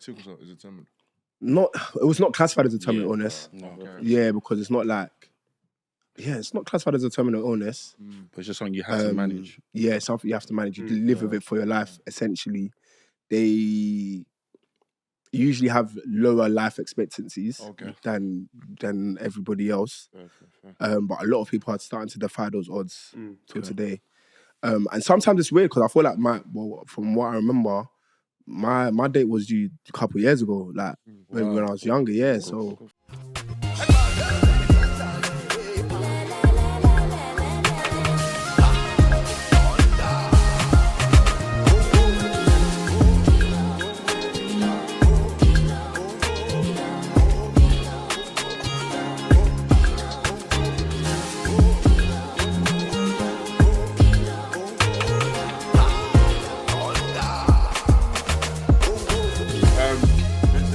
sickle cell? Is it terminal? It was not classified as a terminal illness. No. Okay. Yeah, because it's not like. Yeah, it's not classified as a terminal illness. But it's just something you have to manage. Yeah, it's something you have to manage. You live with it for your life. Essentially, they usually have lower life expectancies than everybody else. Fair. But a lot of people are starting to defy those odds till today. And sometimes it's weird because I feel like from what I remember, my date was due a couple of years ago, like when I was younger. Yeah, so.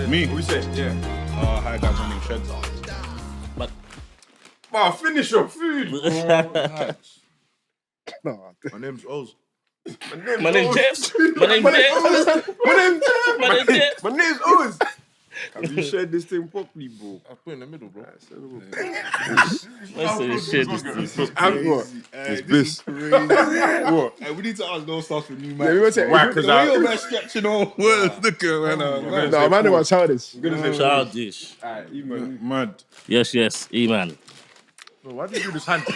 Me? What we say? Yeah. Hi guys, my name's Sheds. Wow, finish your food. My name's Oz. My name's Jeff. My name's Jeff. My name's Oz. Have you shared this thing properly, bro? I put it in the middle, bro. It's this. What? Hey, we need to ask those stuff for new man. Why? Because you're man stretching on words. Look at man. No, man, was childish. Childish. Mad. Yes, E-man. Bro, why do you do this hand thing,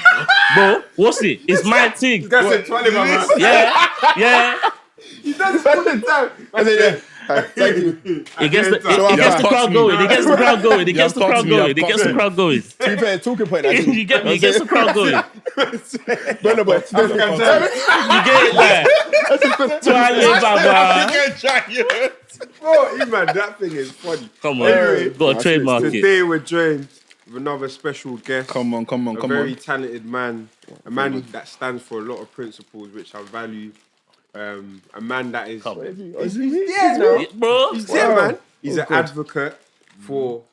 Bro, what's it? It's my thing. You guys said 20, man. Yeah. He does it all the time. And then, thank you. It gets the crowd going. It gets the crowd going. It gets the crowd going. It gets the crowd going. To be fair, talking point. Actually. You get me? It gets the crowd going. No, but You get it there. Twirling, baba. Bro, man, that thing is funny. Come on. Anyway, Got a trademark it. Today we're joined with another special guest. Come on. A very talented man. A man that stands for a lot of principles which I value. A man that is... Bro. He's there, man. He's an advocate for...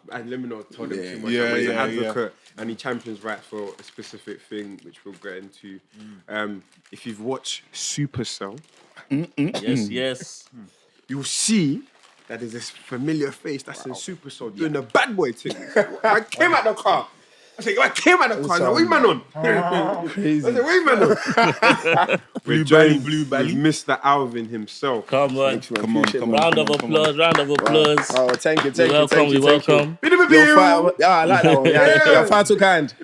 let me not tell them too much. Yeah, he's an advocate and he champions rights for a specific thing which we'll get into. If you've watched Supacell... Yes. You'll see that there's this familiar face that's in Supacell doing the bad boy thing. I came out the car. I said, what you man on? Crazy. I said, what you man on? We're joined with Mr. Alvin himself. Come on. Round of applause. Oh, thank you. We welcome. Yeah, I like that one. Yeah, far too kind.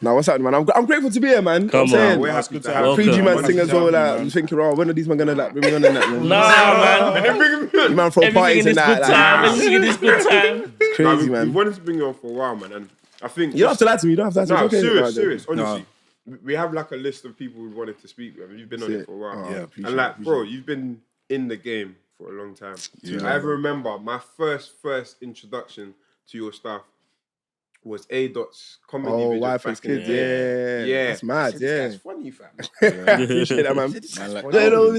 No, what's up, man? I'm grateful to be here, man. Come on. We're happy to have Pre-G man thing as well. Like, I'm thinking, when are these men gonna bring me on in that? Nah, man. You man throw parties in that. Everything in this good time. It's crazy, man. We wanted to bring you on for a while, man, and I think you don't have to lie to me. You don't have to lie to me. No, serious. Honestly, we have like a list of people we wanted to speak with. You've been on it for a while, and like, bro, you've been in the game for a long time. I ever remember my first introduction to your stuff was A.Dot's comedy video. Oh, Wife and Kids, yeah. That's mad, That's funny, fam. Appreciate that, man.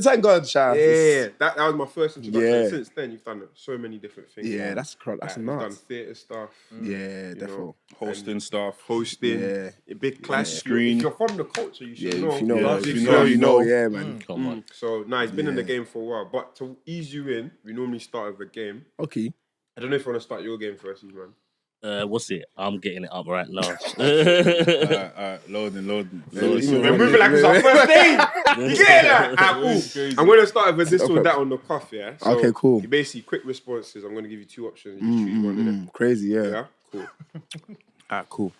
Thank God, shout. That was my first introduction. Yeah. Since then, you've done so many different things. Yeah, that's nuts. You've done theatre stuff. Yeah, definitely. Hosting stuff. A big class screen. If you're from the culture, you should know. If you know. Yeah, man. Come on. So, he's been in the game for a while. But to ease you in, we normally start with a game. Okay. I don't know if you want to start your game first, man. What's it? I'm getting it up right now. Alright, loading. We're moving like it's our first day. Yeah, cool. I'm going to start with this or that on the cuff, yeah? So okay, cool. Basically, quick responses. I'm going to give you two options. You choose one, innit? Crazy, yeah. Yeah, cool. Alright, cool.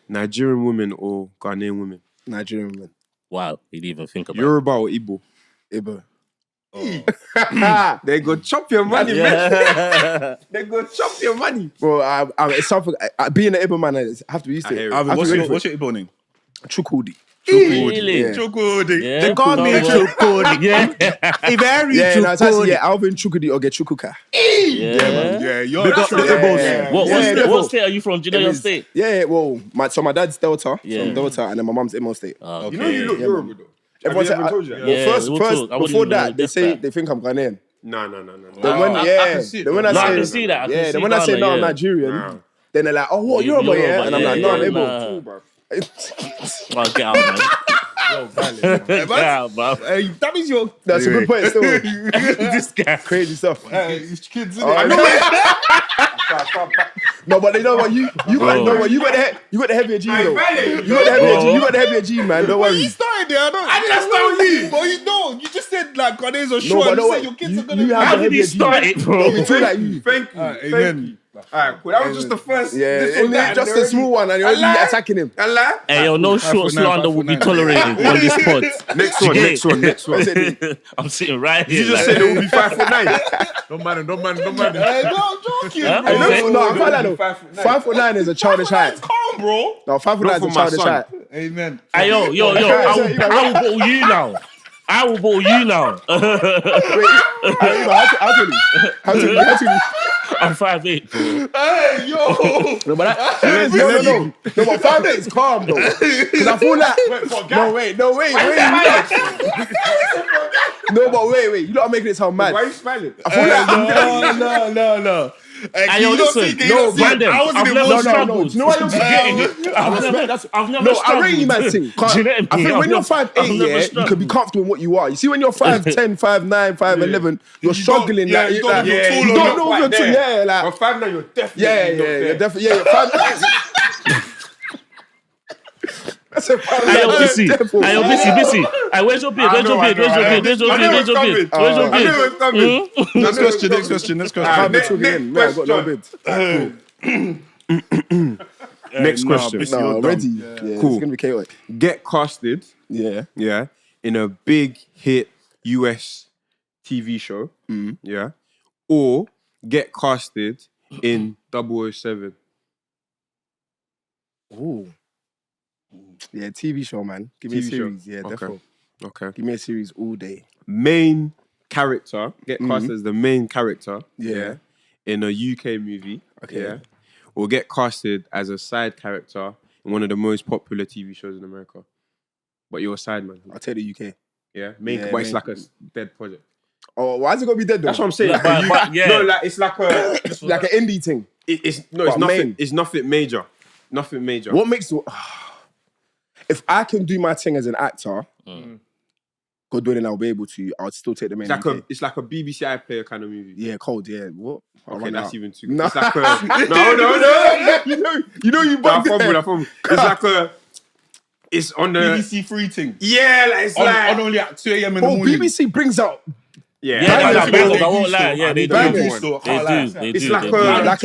Nigerian women or Ghanaian women? Nigerian women. Wow, you'd even think about Yoruba or Igbo? Igbo. They go chop your money, man. They go chop your money. Bro, it's something. Being an Igbo man, I have to be used to it. What's your Igbo name? Chukwudi. Really? Chukwudi. Yeah, They call me Chukwudi. Yeah. Alvin Chukwudi or get Chukuka. Yeah, man. Yeah, you're the Igbos. What state are you from? Do you know your state? Yeah, well, my dad's Delta, from Delta, and then my mum's Imo State. You know you look Yoruba though. Everyone said, told you that? First, before that, they think I'm Ghanaian. No. Then when I can see that. Then when I say no, I'm Nigerian, then they're like, oh, what, Yoruba, yeah? And I'm like, no, I'm Igbo. Oh, get out, man. Yeah, bruv. That means you're. That's a good point. Still, This guy. crazy stuff. These kids, innit? I know. No, but you know what? You got no. You got the heavier G though. You got the heavier G. You got the heavier G, man. Don't Well, worry. you started there, I know. I didn't start with you. But you know, you just said like Ghanaians are No, short. but You don't said your kids are gonna. How did he start it, bro? We talk like you. Thank you. Thank you. Alright, cool. That was just the first. Yeah, this or that, just and a small one, and you're already attacking him. Allah. Hey, yo, no short 5'9", slander will be 5'9". tolerated on this pod. Next one. I'm sitting right here. You just said it will be 5'9". Don't mind him. No, I'm joking, Huh? bro. No, I find that though. 5'9" is a childish height. It's calm, bro. No, 5'9" is a childish height. Amen. Hey, yo, I will bottle you now. I will bottle you now. How to you? I'm 5'8", bro. Hey, yo. No, but no, but 5'8" is calm though. Because I feel like no, wait. No, but wait. You lot are making it sound mad. Why are you smiling? I feel like No. Hey, yo, listen. Brandon, I've never struggled. Do you know what you're getting? I've never No, struggled. I rate you, man. Thing. Do you know what I mean? I think when you're I've 5'8", never yeah, you struggled. can be comfortable in what you are. You see, when you're 5'10", 5'9", 5'11", you're struggling. yeah, Like, you don't like, know if you're you tall or don't know if you're tall. Yeah, like, Well, 5'9", you're definitely you're definitely, you're 5'9". That's a Hey, yo, busy. Hey, where's your beard? I know. I knew it was coming. Next question. I can't be talking in. Man, I've got no bid. Next question. No, ready. Yeah, Cool. It's gonna be chaotic. Get casted, Yeah. in a big hit US TV show, or get casted in 007. Ooh. Yeah, TV show, man. Give me a TV show. series. Yeah, Okay. definitely. Okay. Give me a series all day. Main character, get cast as the main character, Yeah. in a UK movie, Okay. or get casted as a side character in one of the most popular TV shows in America. But you're a side man. I'll take the UK. Yeah, but it's like a dead project. Oh, why is it gonna be dead though? That's what I'm saying. Yeah. It's like a like an indie thing. it's But nothing. main. It's nothing major. Nothing major. What makes if I can do my thing as an actor, God willing, I'll be able to. I'll still take the main. It's like a BBC iPlayer kind of movie. Yeah, cold. Yeah, what? Okay, that's even too good. No. It's like no. you bugged I fumbled. It's like it's on the BBC free thing. Yeah, like it's like On only at 2 a.m. in the morning. BBC brings out. Yeah, I won't lie. Yeah, they do. They They do. do. It's like Like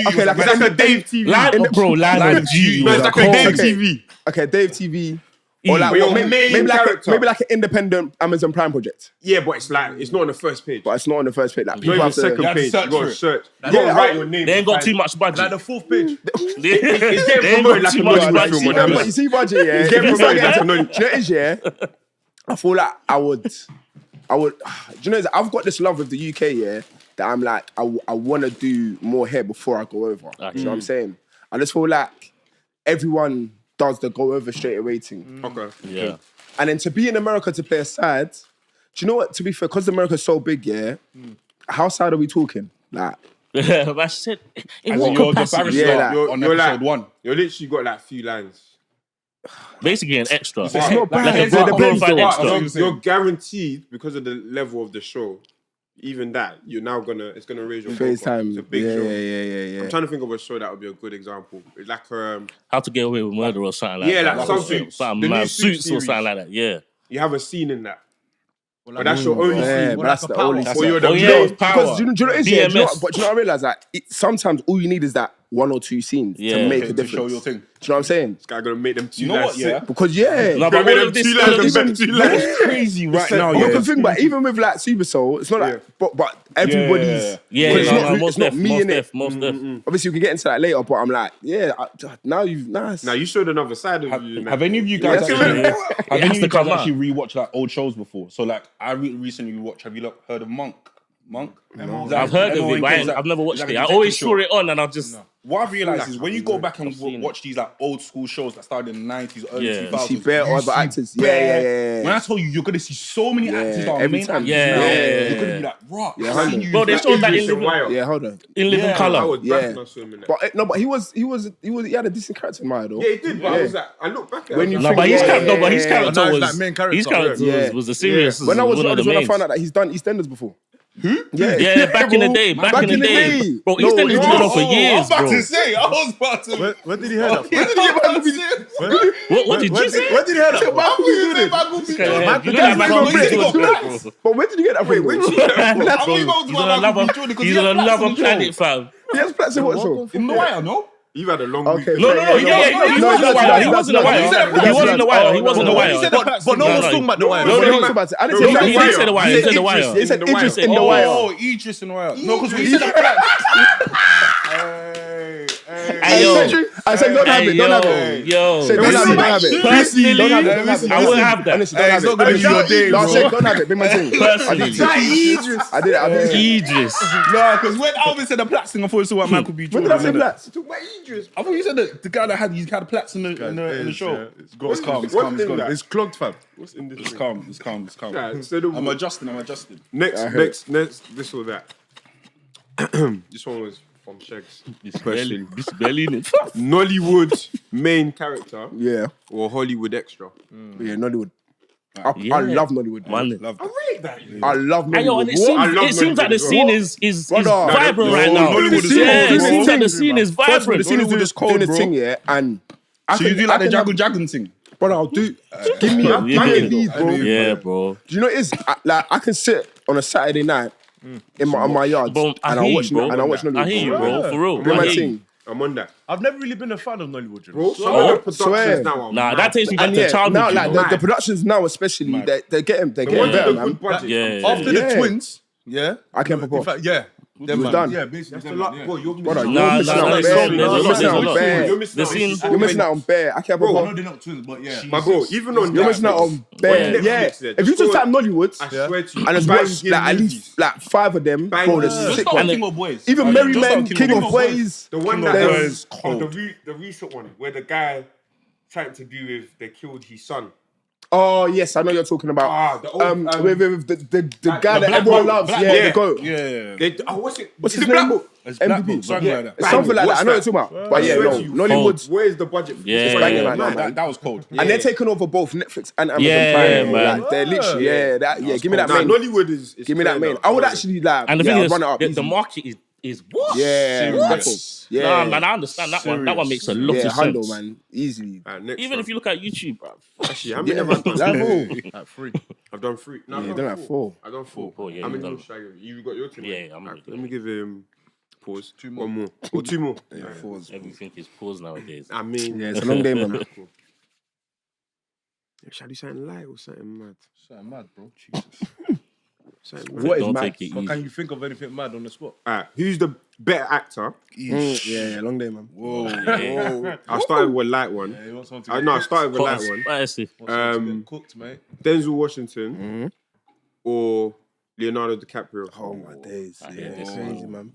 a Dave TV. Live on G. No, it's like a Dave TV. Okay, Dave TV. Or like But maybe character. like an independent Amazon Prime project. Yeah, but it's not on the first page. But it's not on the first page. Like Not people even have to. second have to page. search You gotta for it. search. You gotta write your name. They ain't got too much budget. Like the 4th page. They It's getting ain't promoted got like too a much Nollywood budget. film. No, but you see budget, yeah. It's getting promoted like a Nollywood. Do you know what it is, yeah? I feel like I would. Do you know? I've got this love with the UK, yeah. That I'm like, I want to do more here before I go over. Do you know what I'm saying? I just feel like everyone does the go over straight away thing. Okay. Yeah. And then to be in America to play a side, do you know what? To be fair, because America's so big, yeah. How side are we talking? Like, I said, in As what in you're the capacity? barrister Yeah, like, on you're episode 1. You're literally got like few lines. Basically an extra. it's not bad. Like a It depends glorified though. extra. You're guaranteed because of the level of the show. Even that, you're now it's gonna raise your profile. FaceTime. It's a big Yeah, show. yeah. I'm trying to think of a show that would be a good example. It's like How to Get Away with Murder or something like Yeah, that. like something. Something The new mad. Suits Suits or something like that. Yeah. you have a scene in that, but that's your only Yeah, scene. but that's the only. Or you're the yeah, main. power. Because do you know what it is, yeah? Do you know BMS. but do you know what I realise? Like, sometimes all you need is that 1 or 2 scenes Yeah. to make a To difference. show your thing. Do you know what I'm saying? This guy gonna make them two You know lines what, yeah? sit. Because No, but all of this, What's crazy right now, But yeah. the thing, but even with like Supacell, it's not like, but everybody's. yeah, but it's no, not, no, most it's not def, me most in it. def, most def. Obviously, we can get into that later, but I'm like, now you've nice. Now you showed another side of you. Have any of you guys Yeah, actually, yeah. have It has any of to you guys come out. actually rewatched like old shows before? So like I recently rewatched. Have you heard of Monk? Monk. I've heard of it, but I've never watched it. I always saw it on, and I've just. What I've realised is when you go back and watch these like old school shows that started in the 90s, early 2000s, you see bare other actors. Yeah. When I tell you, you're gonna see so many actors that are every main time. actors Yeah. now. Yeah. You're gonna be like, right. Yeah, Bro, they showed that in living. Yeah, hold on. In living I color. was back when I saw him in that. But no, but he had a decent character in mind though. Yeah, he did. But I was like, I look back at When it. you I was No, like, but his Yeah, character, yeah, his yeah, character yeah. was That main character. his character Yeah. was the serious. When I was one of the when I mains. found out that he's done EastEnders before. Yeah, back in the day, back in the day, bro. No, EastEnders been on for I years, was about bro. to say. I was about to. Where did he hear that from? Where did he about to say? What did you say? Where did he hear that from? Why would you say Michael B. You Jordan? look like Michael B. He's Jordan, got bro. But where did you get that from? wait, wait, He's on another planet, fam. He has plats in what show? In the wire, no? You've had a long Okay. week. No, he was in the wire. He was in the wire. He was in the wire. He was in the wire. But no one's talking about the wire. No, he talks about it. I didn't say He that. didn't say the wire. He said the wire. He said Idris in the wire. Oh, Idris in the wire. No, because we said that. I said don't have it. Don't have it. Yo, Say don't have it. Don't have it. personally, Don't have it. Don't have it. I wouldn't have that. Honestly, don't have it's not gonna it. be your day, No, I bro. said don't have it. Bring my thing. Personally, I did it. Idris. No, because when Alvin said the Platts thing, I thought it was about Michael B. When Jordan. did I say plats? I thought you said the guy that had Platts in the show. It's calm. It's clogged, fam. What's in this? It's thing? calm. It's calm. It's calm. Right, so the- I'm adjusting. Next, this or that. This one was from Shegs. This belly in it. Nollywood main character Yeah. or Hollywood extra? Yeah, Nollywood. I Yeah. love Nollywood. Man. Love that. I love Ayo, and Nollywood. it seems like the scene is Brother. vibrant right now. Nollywood is Yeah, cold, it bro. seems like the scene is First of all, the vibrant. scene is Nollywood is cold, doing the bro. thing, yeah, and So you do like the Jagun thing? Brother, I'll do. Give me a lead, bro. Yeah, bro. Do you know what it is? I can sit on a Saturday night in my yard Bro, and I watch Nollywood. I hear you, bro. For real, Do bro. my I hear you. thing. I'm on that. I've never really been a fan of Nollywood. Bro, some Oh, of the swear. productions now are Nah, mad. that takes me back And to yeah, childhood. now you like know. the productions now, especially they're getting The better, ones with the man. good budget. Yeah. After Yeah. the twins, yeah. I can't In pop fact, off. yeah. Them was man. done. Yeah, That's basically. the luck, bro. You're Brother, missing you're out. missing nah, out there's bare. a lot, You're missing there's a out lot. bare. You're missing The out. scene- It's You're missing out on bare. I can't Bro, pop I off. know they're not twins, but yeah. My bro, even on You're that, missing out on bare. Netflix, Yeah. yeah, If you just just type Nollywood I swear to you, and just watch like at least like 5 of them, bro, Bangers. the Just sick Stop one. King of Boys. Even Merry Just Men, stop King of Boys. the one King that of was Boys, cold. the recent one where the guy trying to do with they killed his son. Oh yes, I know you're talking about. The old, With the guy that black everyone goat, loves. black Yeah, goat. the goat. Yeah. What's it? What's Is his it Black name? Book? It's Black MVP. Book, something like that. It's something like that. I know what you're talking about. But yeah, I swear no, to you, Nollywood. Where's the budget? Yeah, It's banging yeah, right now, That man. that was cold. And they're taking over both Netflix and Amazon Yeah, Prime. man. Like, they're literally, give me that Nah, main. Nollywood is Give me that main. I would actually like, And the thing is, run it up. the easy. market is what? Yeah, Serious. yeah. Nah, man, I understand that one. That one makes a lot Yeah, of handle, sense. man, easily. Even if you look at YouTube, bro. Actually, how many Yeah, have I done? level. At 3. I've done 3. No, Yeah, I've done done like 4. four. I've done 4. Four, yeah, How many you've more done- should I give? You got your team. Yeah, I'm gonna do Let me give him pause. 2 more. One more. Or 2 more. Everything is paused nowadays. I mean, Yeah, it's a long day, man. Shall I do something light or something mad? Something mad, bro. Jesus. Something mad. What is Don't mad? take it But easy. can you think of anything mad on the spot? Alright, who's the better actor? Yeah, long day, man. Yeah. I started with a light one. Yeah, you want something I started with a light one. Spicy. cooked, mate. Denzel Washington or Leonardo DiCaprio. Oh my days. hear Yeah, this. crazy, man.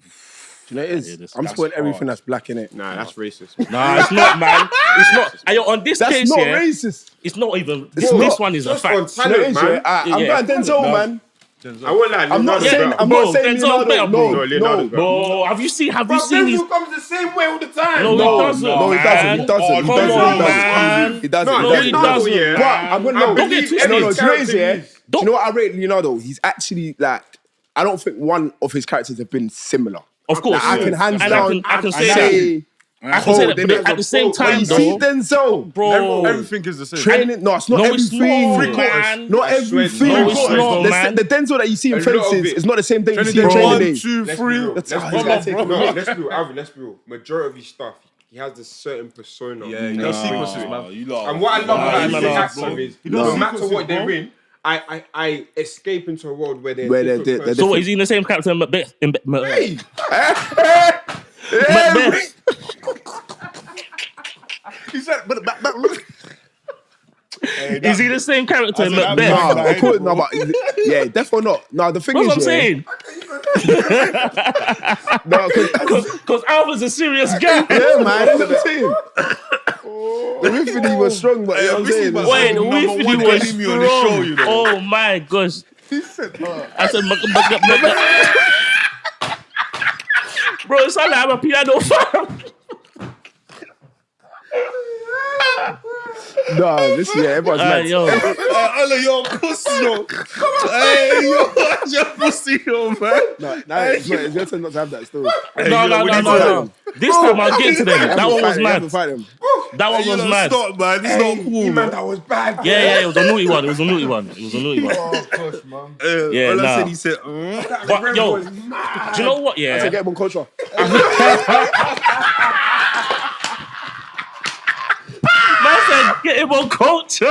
Do you know what it hear is? this. I'm That's spoiling everything that's black in it. Nah, that's racist. Nah, it's not, man. It's not. Ayo, on this That's case, not yeah, racist. it's not even. It's This not. one is a Just on fact. You know what it talent, is, man. yeah? I'm Yeah. going Denzel, man. I won't lie. I'm not Leonardo's saying. better. I'm Bro, not saying Denzel's Leonardo. better, bro. No, No, Leonardo's better. Bro, have you seen his? Denzel comes the same way all the time. No, No, he doesn't. no, he doesn't. He doesn't. He Come doesn't. on, He man. doesn't. He doesn't. No, No, he Leonardo, doesn't. yeah. But I'm gonna I know. believe twisted. No, every do you know what it is, character yeah? he is. Do you know what I rate Leonardo? He's actually like, I don't think one of his characters have been similar. Of course, Like, I can hands And down I can say that. I can say that, but at the same But time, you see though, Denzel, bro. Everything is the same. training. No, it's not No, it's everything. not, Three quarters. man. Not I swear everything. to No, it's not, man. The Denzel that you see in A lot of Fences it. is not the same thing you Training see in day Training 1, Day. 2, Let's 3. be real. That's Let's how be he's real. gonna take it. No, let's be real. Alvin, let's be real. Majority of his stuff, he has this certain persona. Yeah, you know sequences, man. And what I love about Nah, his nah, actor bro. is, know no matter sequences, what they're bro. in, I escape into a world where they're Where they're different different. So persons. what, is he in the same character in Macbeth? Hey, Macbeth. He said, but Is he the same character in I said, Macbeth? Nah, of course, no, but yeah, definitely not. No, the thing That's is, what I'm yeah, saying. No, Because Alvin's a serious guy. yeah, man, that's what I'm saying. The Whiffy was strong, but you know what I'm saying? Wait, Number Whiffy one was enemy on the show, strong. you know. Oh my gosh. I said, bro, it's not like I'm a piano fan. Nah, this everyone's mad. Yo. Hello, yo, pussy, yo. Hey, yo, your pussy, yo, man. Nah, it's your turn not to have that still. No. This time I'll get to them. That one was mad. That one was mad. Stop, man. This is not cool, man. That was bad. Yeah, it was a naughty one. It was a naughty one. Oh, gosh, man. Yeah, all I nah. said, he said, But yo, do you know what? That's a Yeah, get one culture. man said get him on culture.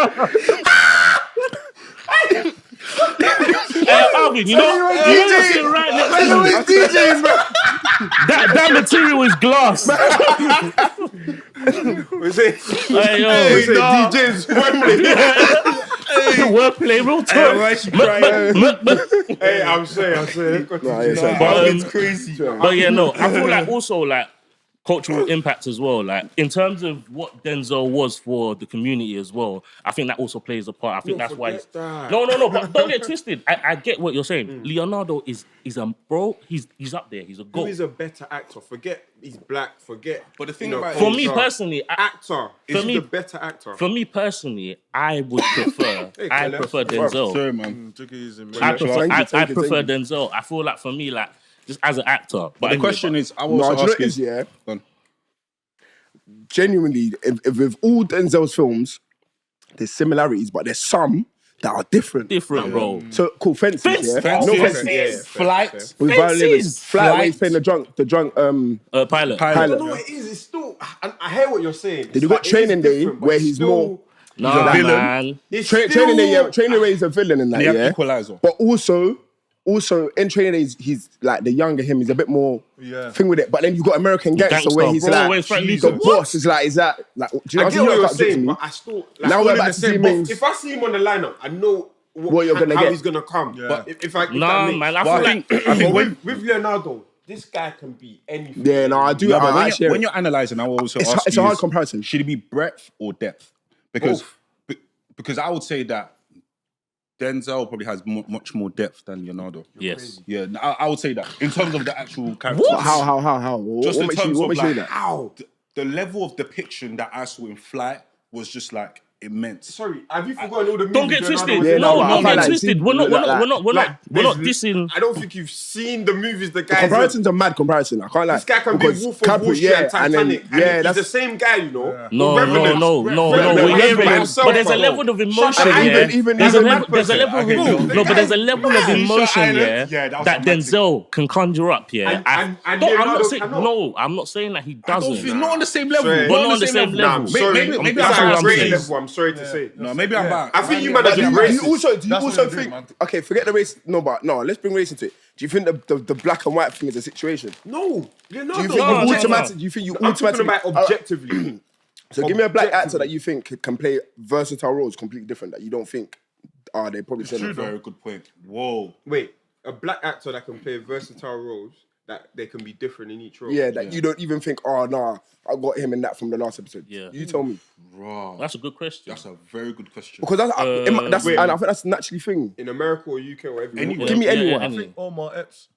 Alvin, you know what's sitting right next to me? DJs, man. That material is glass. Was it? Hey, yo. DJs Wordplay, real talk. why she crying? Hey, I'm saying. It's crazy. But yeah, no, I feel like also like cultural impact as well. Like in terms of what Denzel was for the community as well, I think that also plays a part. I think that's why. No, but don't get twisted. I get what you're saying. Leonardo is a bro. He's up there. He's a goat. Who is a better actor? Forget he's black. Forget. But the thing about For me personally, actor is he the better actor? For me personally, I would prefer. I prefer Denzel. Sorry, man. I prefer Denzel. I feel like for me, like just as an actor. But The question is, I will No, ask is, you. genuinely, if with all Denzel's films, there's similarities, but there's some that are different. bro. So, cool, Fences, Fences. yeah? No Fences. Flight. With Violet Davis. Flight, where he's playing the drunk, Pilot. pilot. No, it is. It's still. I hear what you're saying. Then you got Training Day, where he's more... Nah, villain. man. Training Day, Training Day is a villain in that, And you have yeah? Equalizer. But also in Training Day, he's like the younger him. He's a bit more thing with it. But then you got American Gangster, where he's bro, like where's Frank the Lucas? boss. Is like, do you know I get what you're what saying, but I still. Like, Now all we're in back the to same see box. Mings. If I see him on the lineup, I know What you're gonna how get. he's gonna come. Yeah. But if that Nah, makes, man. I feel like but with Leonardo, this guy can be anything. Yeah, no, I do. Yeah, but I share when it. you're analysing, I will also It's ask a you hard is, comparison. Should it be breadth or depth? Because I would say that Denzel probably has much more depth than Leonardo. yes. Yeah, I would say that in terms of the actual character. But how? Just What in makes terms you of say like that? how the level of depiction that I saw in Flight was just like immense. Sorry, have you forgotten all the movies? Don't get Leonardo twisted. was Yeah, in? no, but I Don't feel get like twisted. see, We're not there's- dissing. I don't think you've seen the movies the The guys. comparison's a mad comparison. I can't like This guy can be because Wolf of Wall Street and Titanic. And he's that's the same guy, you know. No. Revenant. We're hearing, himself, but there's a bro. level of emotion. And Yeah. even There's a even level. There's a level of Okay, emotion. no, No, but there's a level of emotion. Island. Yeah. Yeah, that was That dramatic. Denzel can conjure up. Yeah. And I'm Leonardo not saying cannot. no. I'm not saying that he doesn't. Not on the same level. Sorry. But not on the same level. Maybe That's that's a what I'm great saying. level. I'm sorry to say. No, maybe I'm back. I think you might have Do been you racist. also That's what also they do, think? man. Okay, forget the race. No, let's bring race into it. Do you think the black and white thing is a situation? No, Do you Leonardo. think No, you no, automatically? Do you think you I'm talking automatically? about objectively. So give me a black actor that you think can play versatile roles completely different that you don't think they probably similar. Very good point. Whoa. Wait, a black actor that can play versatile roles that they can be different in each role. Yeah, that you don't even think, oh nah, I got him in that from the last episode. Yeah. You tell me. Raw. That's a good question. That's a very good question. Because that's wait. and I think that's a naturally thing. In America or UK or everywhere. Anywhere. Give me Yeah, anyone. yeah, I think Omar Epps.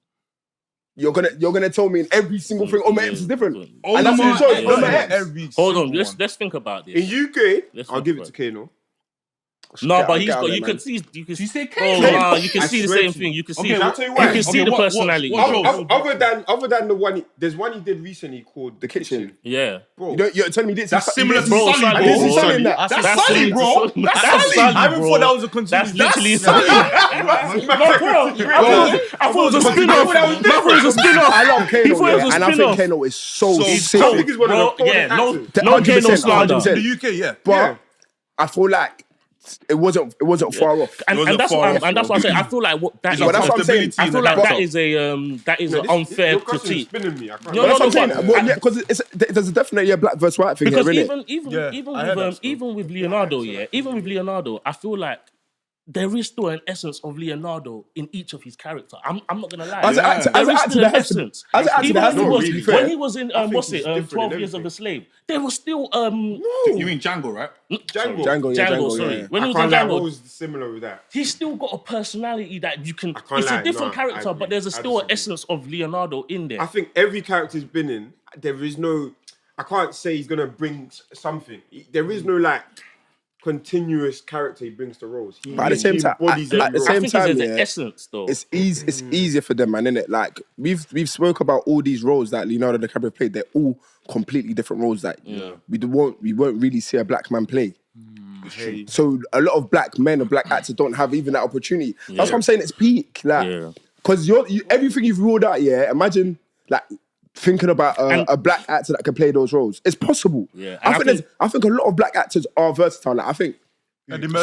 You're gonna tell me in every single thing. Oh, my Epps is different. Oh, And that's my the choice. Epps. Oh, my Epps. Every Hold on. single one. Let's think about In this. UK, Let's I'll think give it about to Kano. No, but he's Get out got. of You there, can man. see. You can Did you say Oh, Kano? wow, you can I see the swear same to thing. you. You can Okay, see. I'll tell you You why. can see Okay, the what personality. show? Other than the one, there's one he did recently called The Kitchen. Yeah. Bro, You're telling me this. That's similar to Bro, Sully, Sully, And this bro. is Sully in that. That's Sully, bro. That's Sully. Sully, I even bro. thought that was a That's continuation. literally Sully. No, bro. I thought it was a spin-off. I thought it was a spin-off. I love Kano, He thought it was a and I think spin-off. Kano is so sick. I think he's one of the Bro, yeah, coldest no actors. Kano 100%, slander. 100%. The UK, yeah. But I feel like it wasn't far off. And that's what I'm saying. I feel like that But that's what I'm saying. I feel like But- that is an unfair Your question is critique. spinning me. I can't. No, But that's what I'm saying. but- Well, yeah, because there's definitely a black versus white thing Because here, innit? Yeah, I heard that still. even with Leonardo, I feel like there is still an essence of Leonardo in each of his character. I'm not gonna lie. As an actor, There is still an there has to- essence. as an actor, Even there has when to he be, to be was fair. when he was in think what's he's it, different in 12 Years of everything. a Slave, there was still You mean Django, right? Django, sorry. yeah. When he I was in can't lie, Django, what was similar with that? he's still got a personality that you can. can't It's lie, a different no, I character, but agree. there's I still an disagree. essence of Leonardo in there. I think every character he's been in, there is no. I can't say he's gonna bring something. There is no like continuous character he brings to roles. But at the same time, embodies at every the role. I same think time, there's yeah, an essence though. it's easy. It's easier for them, man, innit? Like we've spoke about all these roles that Leonardo DiCaprio played. They're all completely different roles that we won't really see a black man play. So a lot of black men or black actors don't have even that opportunity. That's what I'm saying. It's peak, like, because everything you've ruled out. Yeah, imagine like thinking about a black actor that can play those roles. It's possible. Yeah, I think a lot of black actors are versatile. Like, I think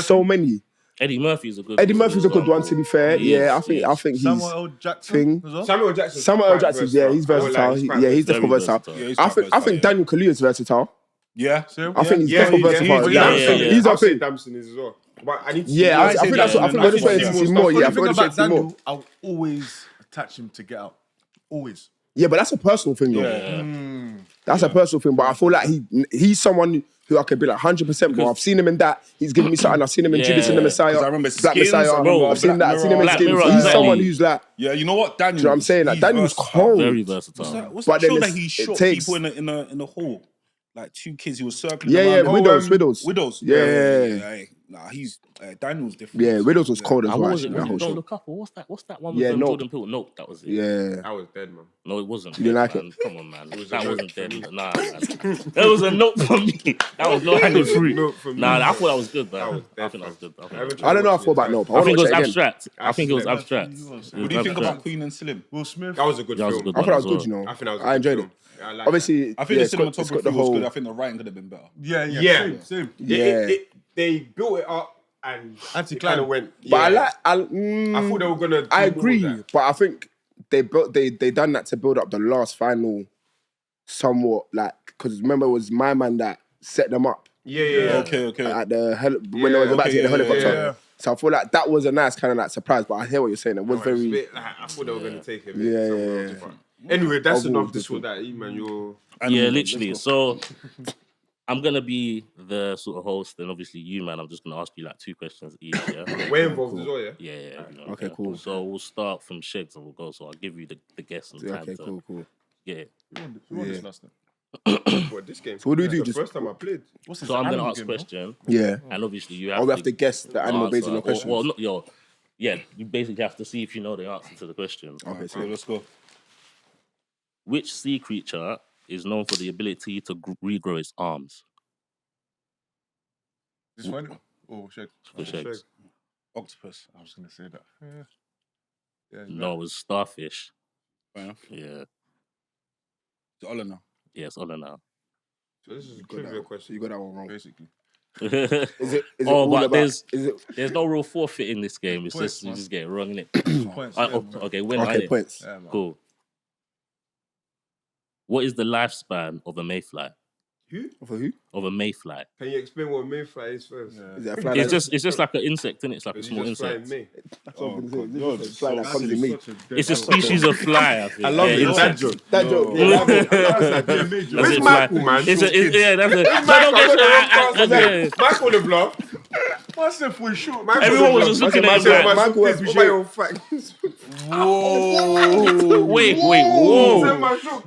so many. Eddie Murphy's a good. Eddie Murphy's a good one, to be fair. He Yeah, is, I think he's Samuel L. Jackson thing. as well. Samuel L. Jackson, yeah, he's versatile. Yeah, he's definitely Very versatile. versatile. Yeah, he's I quite think versatile, Daniel Kaluuya is versatile. Yeah. I think he's definitely versatile. He's I'll up say in. Damson is as well. But I need to Yeah, I think that's what I think. We're just waiting to see more. Yeah, I think we're just waiting to see more. I'll always attach him to Get Out. Always. Yeah, but that's a personal thing, though. That's a personal thing. But I feel like he's someone who I could be like 100%. But I've seen him in that. He's given me something. I've seen him in Judas and the Messiah. 'Cause I remember Black Skins, Messiah. I remember I've seen that. I've seen him in Black Skins. Mirror, He's exactly. someone who's like. Yeah, you know what, Daniel? Do you know what I'm saying? Like, he's Daniel's versatile. cold. Very versatile. What's But that then show that it's- he it shot takes- people in a hole? Like 2 kids, he was circling Yeah, around. Widows. Yeah. Nah, he's Daniel's different. Yeah, Widows was cold as And well. what was Actually, it? that whole Don't show. Look Up. Or what's that one with Yeah, Nope. Jordan Peele? Nope, that was it. Yeah. I was dead, man. No, it wasn't. You didn't like man. it? Come on, man. That a wasn't note dead. for me. Nah, man. That was a note for me. That was low hanging fruit. Note for me. Nah, I thought that was good, That was man. I dead, think that was good. I don't know. I thought about Nope. I think it was watch again. abstract. I think it was Abstract. abstract. What do you think about Queen and Slim? Will Smith. That was a good That was a film. good I thought that was one good, as you well. know. I think that was a I good enjoyed film. it. Yeah, I like Obviously, I think yeah, the cinematography was good. I think the writing could have been better. Yeah. Same. Yeah. They built it up and it Anti-climb. kind of went. But I yeah. I thought they were gonna. I do more agree, of that. but I think they done that to build up the last final, somewhat like because remember it was my man that set them up Yeah. Okay. at the when they was about to get the helicopter. yeah. So I feel like that was a nice kind of like surprise. But I hear what you're saying. It was It's a very bit like, I thought they were gonna take it. Yeah, somewhere yeah, else, but anyway, that's Overall enough. This or that, man. You're. Yeah, literally. So I'm gonna be the sort of host, and obviously you, man. I'm just gonna ask you like 2 questions each. Yeah. Way involved as well, yeah. Yeah. You know, Okay, cool. So we'll start from Shegs and we'll go. So I'll give you the guess and time okay. to Cool. get it. Who won this last night? What this game? So what do we do? That's Just the first time I played. What's this? So I'm gonna animal ask a game, no? question, yeah. and obviously you have. Or we have to guess the animal based on the answer, questions. Well, not yo. Yeah, you basically have to see if you know the answer to the question. Okay, So so let's go. Which sea creature is known for the ability to regrow its arms? This one? Oh, shit. For Shegs. Octopus. I was going to say that. Yeah. No, it was starfish. Fair enough. Yeah. To Oliver. Yes, on now. So this is a you got trivia that- question. you got that one wrong. Basically. Is it Oh, all but about? there's- Is it There's no real forfeit in this game. It's Points, just you man. just get it wrong, innit? Points. Okay, win. okay? innit? Points. Yeah, man. Cool. What is the lifespan of a mayfly? Who? For who? Of a mayfly? Can you explain what mayfly is first? Yeah. Is it a fly? It's just like an insect, innit? It's like a Is small he just flying insect. May? That's what I'm saying. God, It's a fly that so comes in me. It's a species of fly. I think. I love Yeah, it. insect. That joke. That joke. Yeah, Yeah, that joke. That's That's Where's it, Michael, fly. man? It's a, yeah, that's it. Michael, No, don't I get got Michael the block. What's the for sure? Everyone was just looking at him like, Michael was What about your facts? Whoa. wait, Say whoa. my joke.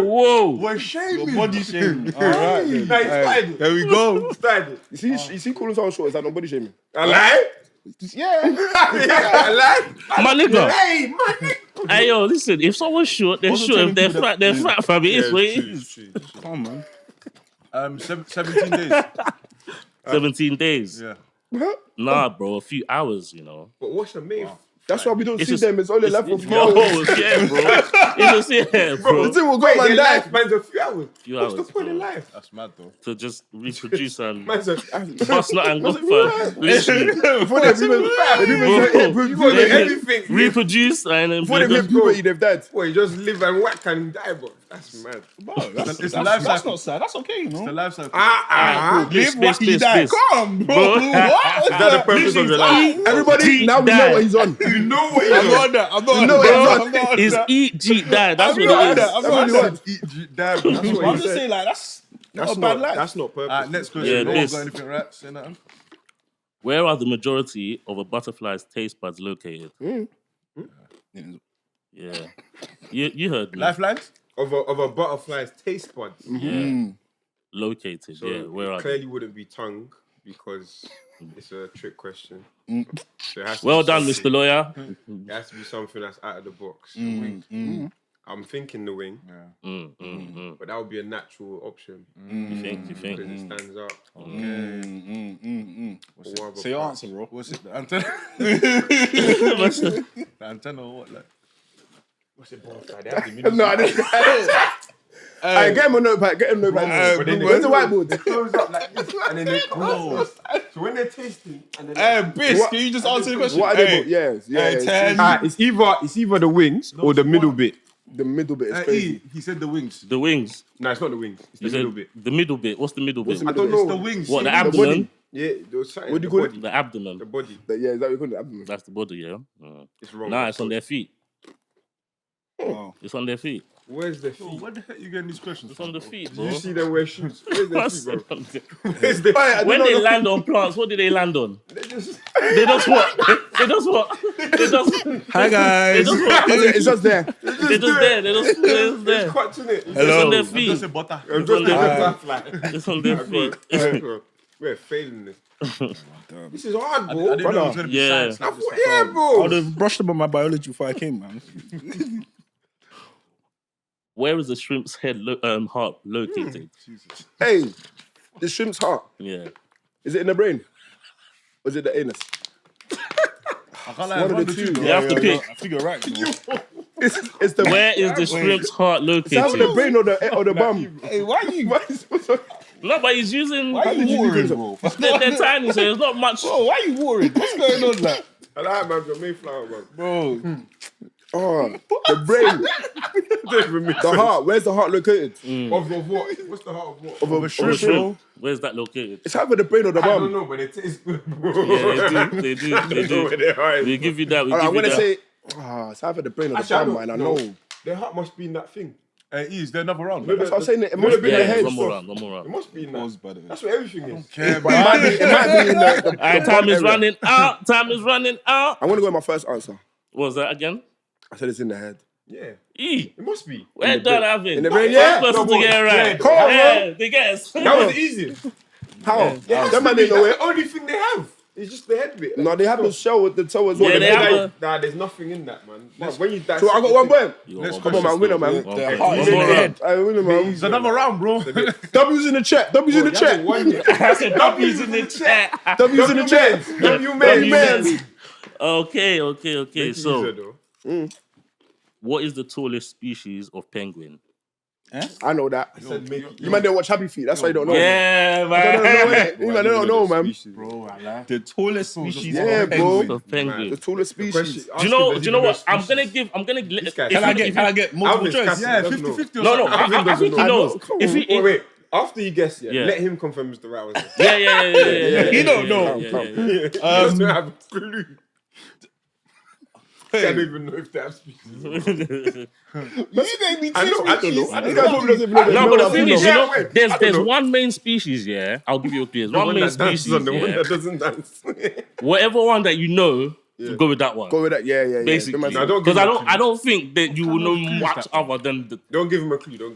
Whoa. We're shaming. Body shaming. All right. then. Nah, he started it. There we go. He started it. You see, calling someone short is that nobody shaming? I lie? Yeah. I lie? My nigga. Hey, man. Hey, yo, listen, if someone's short, they're Also short. If telling they're fat, they're fat, fam. It is what it is. Come on, man. 17 days. 17 days. Yeah. Nah, bro, a few hours, you know. But what's a mayfly? That's why we don't It's see just- them. It's only left for Yo, four. yeah, bro. It's just, yeah, bro. The thing will go, Wait, man, their die. lifespan's a few hours. Few What's hours, the point in bro. life? That's mad though. To just reproduce and Man's a, bust not and go fam. Literally. Before they even you got to do everything. Reproduce and then before they hit puberty, they've died. Boy, you just live and whack and die, bro. That's mad. It's the life That's cycle. not sad. That's okay, you It's the know. life cycle. Live Live while you die. Come, bro. What? Is that the purpose of your life? Everybody, now we know die. what he's on. You know what I'm you're not on that. I'm not on know that. what I'm not on Is that. eat, cheat, die. That's I'm what not it on that. is. I'm not on that. Eat, die, bro. That's what I'm he just said. saying, like, that's not That's a bad not, life. that's not purpose. Alright, next question. Yeah, No one's this. got anything right? Say nothing. Where are the majority of a butterfly's taste buds located? Yeah. You heard me. Lifelines? Of a butterfly's taste buds. Yeah. Located, So yeah. Where it are they? clearly wouldn't be tongue because it's a trick question. So it has to Well be done, something- Mr. Lawyer. It has to be something that's out of the box. I'm thinking the wing, but that would be a natural option You think? because it stands out. Or other Say your parts. answer, bro. What's it? The antenna? The antenna or what? Like, What's it, butterfly? They have the mini- No, I didn't. Hey, get him a notepad. Get him a notepad. But then Where's the they whiteboard? close up like this, and then they close. So when they're tasting, and then Hey, Biss, What- can you just answer the question? What are they? Hey, Yes, yeah. hey, it's 10. it's either the wings or the middle bit. The middle bit is crazy. he said the wings. The wings. No, it's not the wings. It's the You middle said bit. the middle bit. What's the middle bit? the I don't It's know. the wings. What, the body. abdomen? Yeah, there was something. What do you the call it? body. The abdomen. The body. Yeah, is that what you call it? Abdomen. That's the body, yeah? It's wrong. Nah, it's on their feet. Oh. It's on their feet. Where's the Yo, feet? where the heck you getting these questions It's on the feet, Did bro. you see them wear shoes? Where's the feet, bro? when Where's the feet? they land on plants, what do they land on? They just... They just what? They just what? They just. Hi, guys. They just what? It's just there. They're just there. They're just there. It's clutching it. It's on their Just feet. a butter. I'm It's on just their a feet. butterfly. It's on their feet. We're failing this. This is hard, I bro. didn't know it was going to be Yeah. science like this. Yeah, I bro. would have brushed up on my biology before I came, man. Where is the shrimp's heart located? Hey, the shrimp's heart. Yeah. Is it in the brain? Or is it the anus? I can't lie, One of one the of two. the two. You have to pick. I think you're right. You know. It's the. Where is the shrimp's heart Is that with the located? brain or the bum? Hey, why you? No, but he's using. Why you worried, bro? They're tiny, so there's not much. Bro, why you worried? What's going on, like? I like man from Mayflower, man. Bro, Oh, the brain. The heart. Where's the heart located? Of what? What's the heart of what? Of a Shrimp, shrimp. bro. Where's that located? It's either the brain or the I don't bum. know, but it tastes good, bro. Yeah, they do. I don't know where their heart is. We give you that. We I'm give you gonna that. say, it's either the brain or the Actually, I bum, don't man. I know. know. Their heart must be in that thing. Is there another round? That's what I'm saying. It must be in Yeah, the head. one more round. One more It round. must be in that. pause, by the way. That's what everything is. Care, But it might be in the All right, time is area. running out. Time is running out. I'm gonna go with my first answer. What was that again? I said it's in the head. Yeah, E. it must be. Well done, Alvin. In the brain, yeah. First person to get it right. Come on, Yeah, they guess. That was easy. How? That's That man didn't know the it. only thing they have. It's just the head bit. No, they have the shell with the toe as well. Yeah, The they head- have Nah, there's nothing in that, man. When you dissect So I got one point. Let's Come on, man. Winner, man. One The point. heart One is in more the round. head. I winner, man. It's another round, bro. W's in the chat. W's in the chat. I said W's in the chat. W's in the chat. W W man. men. Okay. So, what is the tallest species of penguin? I know that. Make You man don't watch Happy Feet. That's why you don't know. Yeah, You don't know man. it. You man don't know, man. Bro, I lie. The tallest species Yeah, of bro. penguin. Of penguin. The tallest species. Do you know what? I'm gonna Guy- Can I get multiple Alvin's choice? casting. Yeah, Doesn't 50-50 or No, something. I think he I know. knows. Come If he, Wait. After you guess, Yeah. let him confirm Mr. Right was it. yeah. He don't know. He doesn't have a clue. I don't even know if they have species. You made me I know, I don't know. I This don't guy know. probably doesn't know. No, but the thing is, you Yeah, know, wait, I there's don't know. one main species, yeah. I'll give you a clue. There's The one one main that dances species, on the one yeah. that doesn't dance. Whatever one that you know, go with that one. Go with that. Yeah. Basically, The man- No, don't give because him a clue. I don't think that you will know much other than the. Don't give him a clue.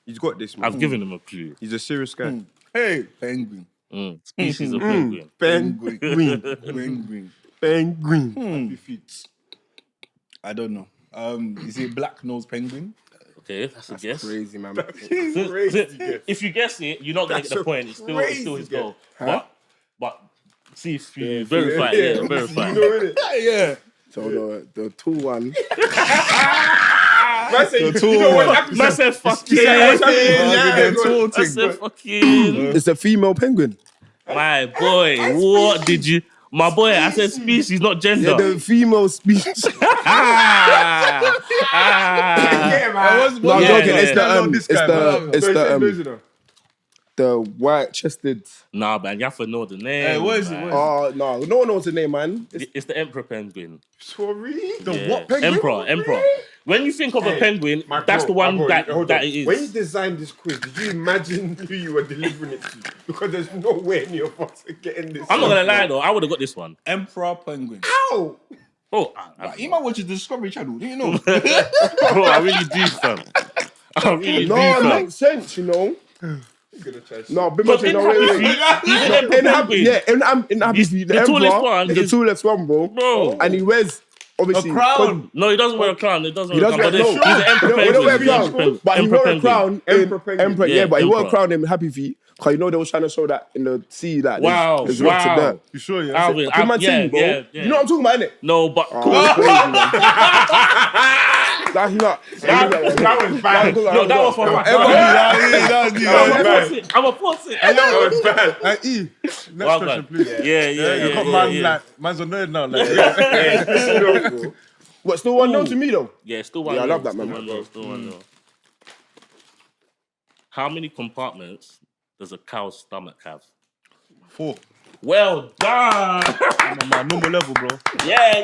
He's got this, man. I've given him a clue. He's a serious guy. Hey, penguin. Species of penguin. Penguin. Penguin. Penguin. I don't know. Is it black nose penguin? Okay, that's a guess. Crazy, man. Crazy guess. If you guess it, you're not gonna That's get the a point. It's still crazy his guess. goal. But See, verified, yeah, verified. You know, innit? Yeah. So the tall one. Man said, you know what happened? Man said fucking. Yeah, Man said fucking. It's a female penguin. My boy, what did you... My boy, I said species, not gender. Yeah, the female species. Yeah, man. No, I'm joking. It's the the white-chested. Nah, man, you have to know the name. Hey, what is it? man. Oh no, no one knows the name, man. It's the emperor penguin. Sorry? What penguin? Emperor. When you think of a penguin, that's the one that it is. When you designed this quiz, did you imagine who you were delivering it to? Because there's no way any of us are getting this. I'm not gonna lie though, I would have got this one. Emperor penguin. How? Oh, He might watch the Discovery Channel. Do you know? bro, I really do, fam. I really do, No, it fam. makes sense, you know. You're gonna try to No, Because in Happy Feet, he's an emperor penguin. in Happy Feet, the tallest emperor one is the is- tallest one, bro. Bro. And he wears obviously A crown. No, he doesn't wear a crown. He doesn't He wear a doesn't crown. wear But he's an emperor He don't wear a penguin. crown, but he wore a crown. Emperor penguin. Emperor, Yeah, yeah, but he wore a emperor. crown in Happy Feet. Cause you know they was trying to show that in the sea that Wow, there's lots of wow. dirt. You sure? Yeah. Alvin, Put my yeah, team, bro. yeah. You know what I'm talking about, innit? No, but That's crazy, man. That's not. That was bad. no, that was for fun. I'm a force it. That was bad. E. Next Well question, done. please. Yeah. You got man man's annoyed now. Like, What, still 1-0 to me though? Yeah, still one. Yeah, I nil, love that, still man. 1-0, still 1-0. How many compartments does a cow's stomach have? 4. Well done. I'm on my normal level, bro. Yeah.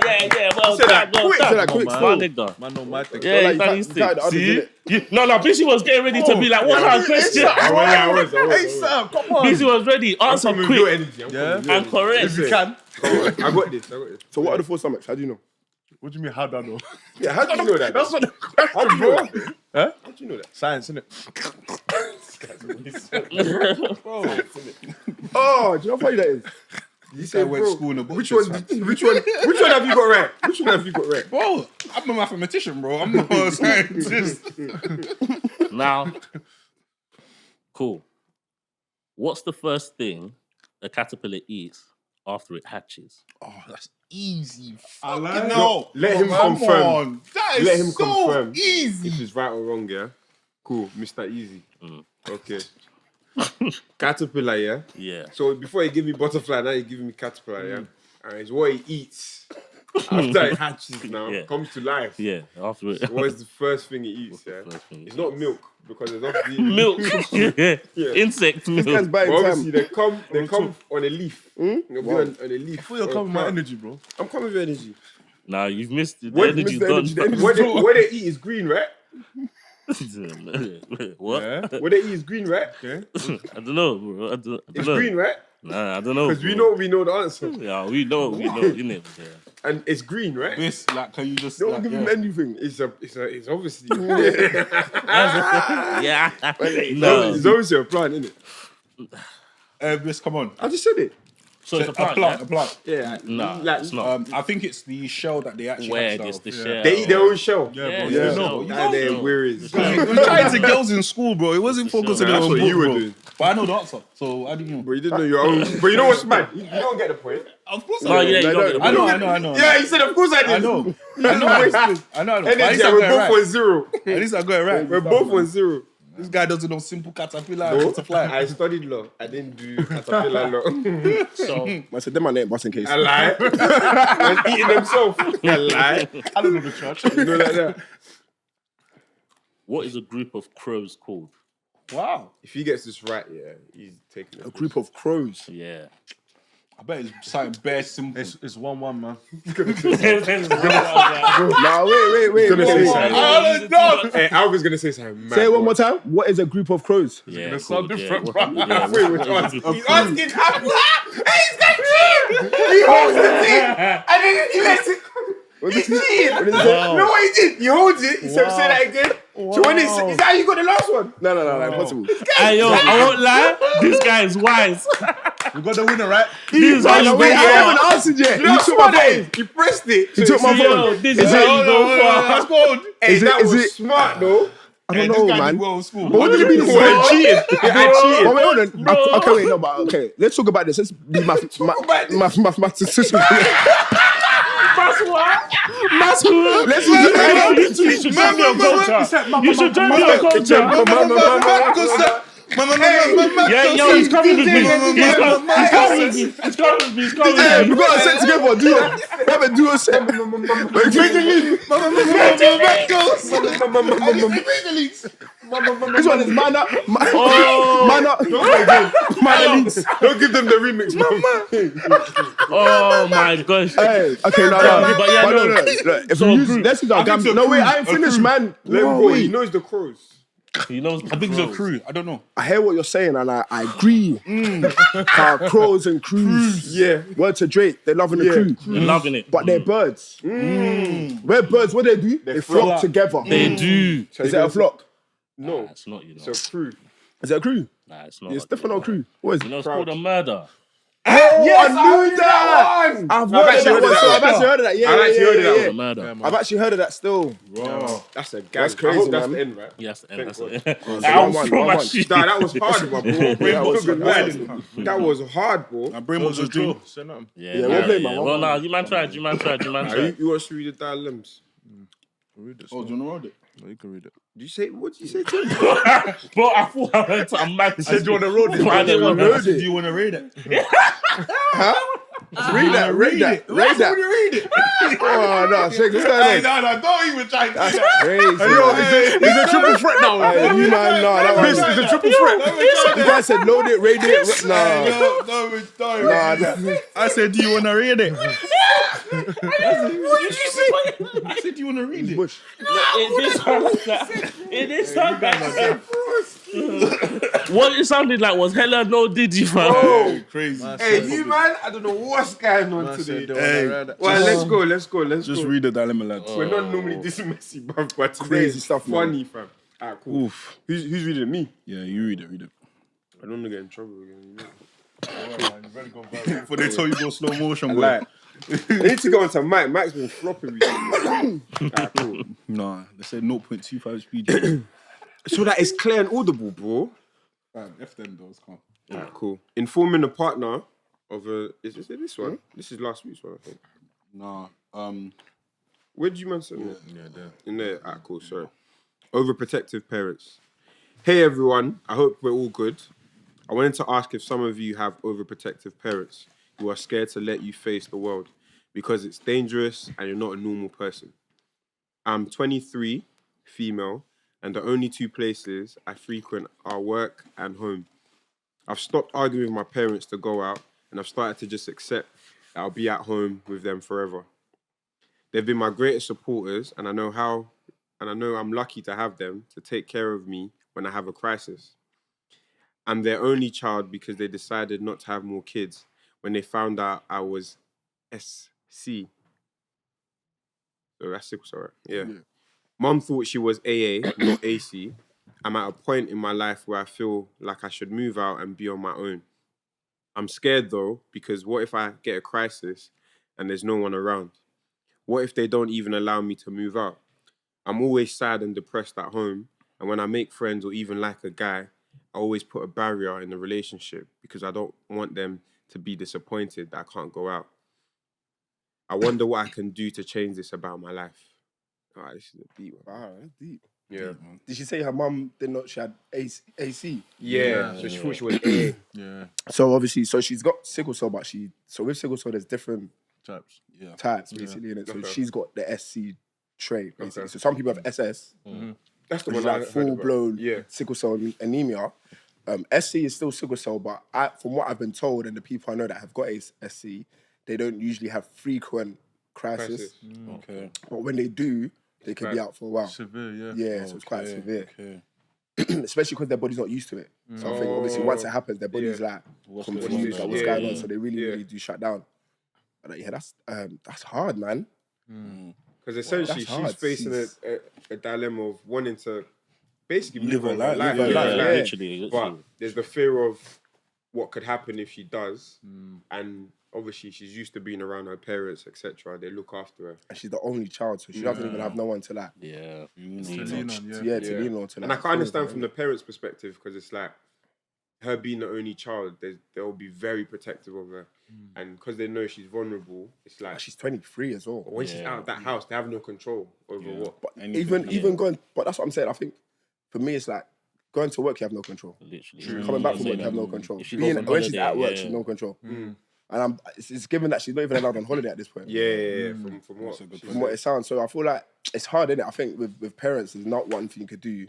Well said done. that Well quick. done. Said that quick, My still. nigga. Man, know my thing. Yeah, Like, he done you his can't- you can't thing. the others, See? innit? No, Busy was getting ready to be like, what kind of question? I was. Hey, Sam, come on. Busy was ready. Answer I'm coming with your quick energy. Yeah. and correct. If you can. I got this. So what are the 4 stomachs? How do you know? What do you mean, how do I know? Yeah, how do you know that? That's what How do you know that? Huh? How do you know that? Science, innit? Oh, do you know how funny that is? This guy went to school in a book. Which one have you got right? Which one have you got right? Bro, I'm a mathematician, bro. I'm not a scientist. Now, cool. What's the first thing a caterpillar eats after it hatches? Oh, that's easy. I like No, Let him come confirm. on. That is Let him so confirm. easy. If it's right or wrong, yeah? Cool, Mr. Easy. Okay. Caterpillar, yeah? Yeah. So before he give me butterfly, now he giving me caterpillar, yeah? And it's what he eats after it hatches now, Yeah. comes to life. Yeah, after it. What is the first thing he eats, yeah? first thing he It's not milk, because there's obviously... Milk. Yeah. Yeah. Insect This guy's milk. buying But obviously, time. they come on a leaf. They'll be on a leaf. I thought you're or a coming with my plant. energy, bro. I'm coming with energy. Nah, you've missed it. The What- energy's missed the done. energy, the energy. What they eat is green, right? What? Yeah. What they eat is green, right? Okay. I don't know, bro. I don't It's know. green, right? Nah, I don't know. Because bro. we know the answer. Yeah, we know, innit? Yeah. And it's green, right? This, like, can you just... Don't like, give yeah. him anything. It's obviously Yeah. it's No. obviously a plant, isn't it? This, come on. I just said it. So it's a plant. A plant. Yeah. Nah, like, it's not. I think it's the shell that they actually Where have it's the stuff. shell. They eat their own shell. Yeah, bro. Yeah, You yeah. know. And they're weird. We tried to girls in school, bro. It wasn't focusing That's on what book, you were bro. doing. But I know the answer, so I didn't know. But you didn't know your own. But you know what's mad? You don't get the point. Of course No, yeah, you don't get the I point. know. Yeah, he said, of course I did. I know. I know. But And at then least I we're got it both right. on 0. At least I got it right. We're both on 0. This guy doesn't know simple caterpillar and No, butterfly. I studied law. I didn't do caterpillar law. So, I said, them my name, boss in case. I lie. And eating themselves. I lie. I don't know the church. You know like that. what is a group of crows called? Wow. If he gets this right, yeah, he's taking it. A group of crows. Yeah. I bet it's something bare simple. It's 1-1, man. Nah, wait. gonna say something. no. Hey, Alvin's gonna say something mad. Say it one more time. What is a group of crows? Yeah, It's so different, yeah. bro. Yeah, Wait, which one? what's a group He's of asking Alvin. Hey, he's got cheated. He holds the thing. And then he lets it. He's cheated. What did he say? You know what he did? He holds it. He said, say that again. So when it's, is that how you got the last one? No, impossible. Hey, yo, I won't lie. This guy is wise. We got the winner, right? This Wait, is I haven't answered yet. You know You how took smart my that phone. is? He pressed it. You took my phone. Yo, this is how you go far. That's good. Hey, Is it- that is was it- smart though. I don't know, man. Well, school. But what did it mean? What, cheated? I cheated. Wait, hold on. Okay, wait, no, but okay. Let's talk about this. Let's be mathematician. That's what? Let's You should join me on culture. You should join me on culture. Yeah, yo, he's coming with me. He's coming with me. Hey, we got a set together. We have a duo set. This one is Mana. Don't give them the remix, man. Oh my gosh. Hey, okay, no. But yeah, no. Look, if you use, let's use our gambling. No, wait, I ain't finished, man. Bro, he knows the crows. He knows. I think it's a crew. I don't know. I hear what you're saying, and I agree. Crows and crews. Yeah. Word to Drake, they're loving the crew. They're loving it. But they're birds. We're birds, what they do? They flock together. They do. Is it a flock? No. Nah, it's not, you know. It's a crew. Is it a crew? Nah, it's not. It's definitely not a crew. What is You it? know, it's called a murder. Yes, I knew that! I've actually heard of that. Yeah. A murder. I've actually heard of that still. Bro. That's a gag. That's crazy, I hope that's man. the end, right? Yes, and that's God. it. One, one. Nah, that was hard, bro. That was hard, bro. My brain was a draw. Yeah, we'll play, man. Well, nah, you man tried. You want to read the dilemmas? Oh, do you want to read it? No, you can read it. What did you say to him? Bro, I thought I heard something mad. Said you want to road it. I didn't want to. Do you want to read it? Read that. Read it. Oh, no, shake this guy. No, don't even try to do that. Crazy. It's a triple threat now. You man, no, that was It's a triple threat. You guys said load it, rate it. No. No. I said, do you want to read it? What did you say? I said, do you want to read it? Bush. It sounded like what it sounded like was hella no diddy, fam. Oh, crazy. Hey, you man, I don't know what's going on today. Well, let's go. Just read the dilemma, lads. We're not normally this messy, bruv, but today Crazy it's stuff, funny, fam. Alright, cool. Oof. Who's reading me? Yeah, you read it. I don't want to get in trouble again. Before they tell you go slow motion, bro. Like, I need to go into Mike. Mike's been flopping recently. Alright, cool. Nah, they said 0.25 speed. So that is clear and audible, bro. F them doors, come. Alright, cool. Informing a partner of a... Is this one? This is last week's one, I think. Nah, Where did you mention it? Yeah, there. In there? Alright, cool, sorry. Overprotective parents. Hey everyone, I hope we're all good. I wanted to ask if some of you have overprotective parents who are scared to let you face the world because it's dangerous and you're not a normal person. I'm 23, female, and the only two places I frequent are work and home. I've stopped arguing with my parents to go out, and I've started to just accept that I'll be at home with them forever. They've been my greatest supporters, and I know I'm lucky to have them to take care of me when I have a crisis. I'm their only child because they decided not to have more kids when they found out I was SC. So that's sickle cell, right? Yeah. Mum thought she was AA, not AC. I'm at a point in my life where I feel like I should move out and be on my own. I'm scared though, because what if I get a crisis and there's no one around? What if they don't even allow me to move out? I'm always sad and depressed at home, and when I make friends or even like a guy, I always put a barrier in the relationship because I don't want them to be disappointed that I can't go out. I wonder what I can do to change this about my life. Alright, this is a deep one. Wow, that's deep. Yeah. Did she say her mum she had AC? Yeah, so she thought she was AA. Yeah. So obviously, she's got sickle cell, but with sickle cell, there's different Types. Yeah. types basically in it. So Okay. she's got the SC trait basically. Okay. So some people have SS, That's the which is one I like heard full about. blown Yeah. sickle cell anemia. SC is still sickle cell, but from what I've been told and the people I know that have got SC, they don't usually have frequent crisis. Okay. But when they do, they can be out for a while. Severe, yeah. Yeah, so it's quite severe. Okay. Especially because their body's not used to it. So I think obviously once it happens, their body's like confused, like what's going on. So they really do shut down. But yeah, that's hard, man. Because essentially That's hard. she's facing a dilemma of wanting to basically Live her life. life. Live her life, yeah. Literally. But there's the fear of what could happen if she does. And obviously she's used to being around her parents, etc. They look after her. And she's the only child, so she doesn't even have no one to like. Yeah. To lean on, To lean on to. And I can understand from the parents' perspective because it's like her being the only child, they'll be very protective of her, and because they know she's vulnerable, it's like she's 23 as well. when she's out of that house, they have no control over what. But even going, but that's what I'm saying. I think for me, it's like going to work, you have no control. Literally. Coming back from work, you have no control. When she's at work, she's no control. And it's given that she's not even allowed on holiday at this point. From what it sounds. So I feel like it's hard, isn't it? I think with parents, there's not one thing you could do.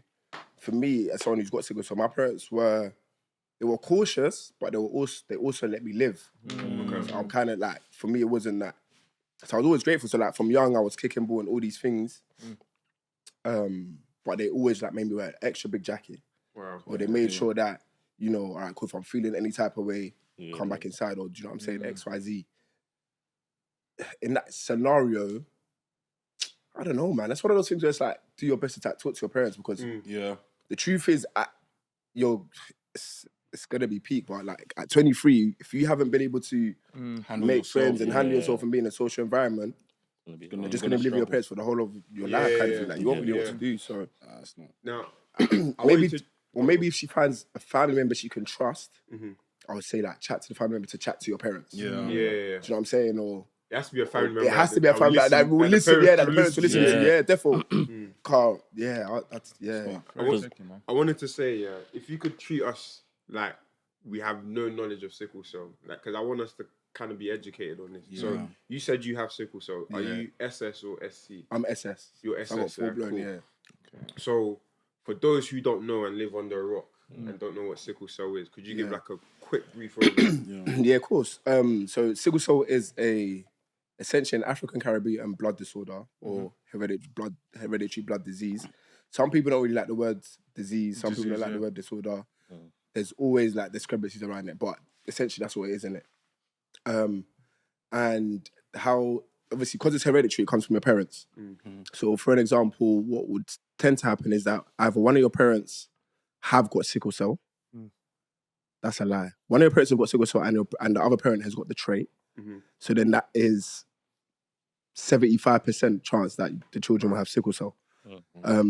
For me, as someone who's got sickle cell, my parents were cautious, but they also let me live. So I'm kind of like, for me, it wasn't that. So I was always grateful. So like from young, I was kicking ball and all these things. But they always like made me wear an extra big jacket. Wow. Or they made sure that, you know, all right, cool, if I'm feeling any type of way, come back inside, or do you know what I'm saying, X, Y, Z. In that scenario, I don't know, man. That's one of those things where it's like, do your best to talk to your parents, because the truth is, it's gonna be peak, but like at 23, if you haven't been able to make friends and handle yourself and be in a social environment, you're just gonna live with your parents for the whole of your life, kind of thing. Like, you won't really know what to do. So now, maybe if she finds a family member she can trust, I would say like chat to the family member to chat to your parents. Do you know what I'm saying? Or it has to be a family member. It has to be a family that will listen. That the parents will listen to. Yeah, definitely. Carl. I wanted to say, if you could treat us like we have no knowledge of sickle cell, like, because I want us to kind of be educated on this. So you said you have sickle cell. Are you SS or SC? I'm SS. You're SS. I got full blown. Cool. Yeah. Okay. So for those who don't know and live under a rock and don't know what sickle cell is, could you give like a quick brief overview? Yeah, of course. So sickle cell is essentially an African Caribbean blood disorder or hereditary blood disease. Some people don't really like the word disease. Some people don't like the word disorder. There's always like discrepancies around it, but essentially that's what it is, isn't it? And how, obviously, because it's hereditary, it comes from your parents. So for an example, what would tend to happen is that either one of your parents have got sickle cell. That's a lie. One of your parents have got sickle cell and the other parent has got the trait. So then that is 75% chance that the children will have sickle cell.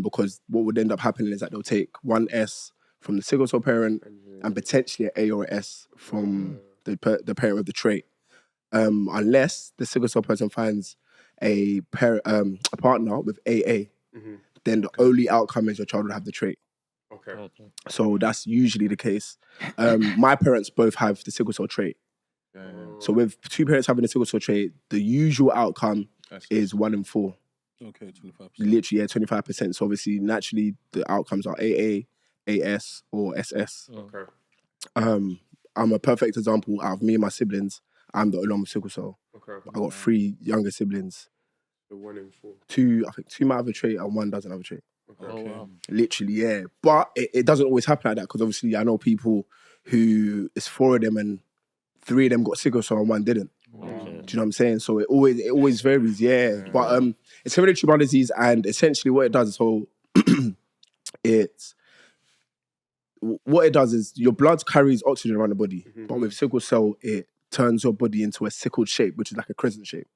Because what would end up happening is that they'll take one S from the sickle cell parent and potentially an A or an S from the parent with the trait. Unless the sickle cell person finds a partner with AA, then the only outcome is your child will have the trait. Okay. So that's usually the case. My parents both have the sickle cell trait. So with two parents having the sickle cell trait, the usual outcome is 1 in 4. Okay, 25%. Literally, 25%. So obviously, naturally, the outcomes are AA, AS, or SS. Okay. I'm a perfect example out of me and my siblings. I'm the only one with sickle cell. Okay. I got 3 younger siblings. So 1 in 4. 2, I think 2 might have a trait and 1 doesn't have a trait. Okay. Literally, yeah. But it doesn't always happen like that, because obviously I know people who, it's 4 of them and 3 of them got sickle cell and 1 didn't. Do you know what I'm saying? So it always varies, But it's hereditary blood disease, and essentially what it does is what it does is your blood carries oxygen around the body, but with sickle cell it turns your body into a sickled shape, which is like a crescent shape.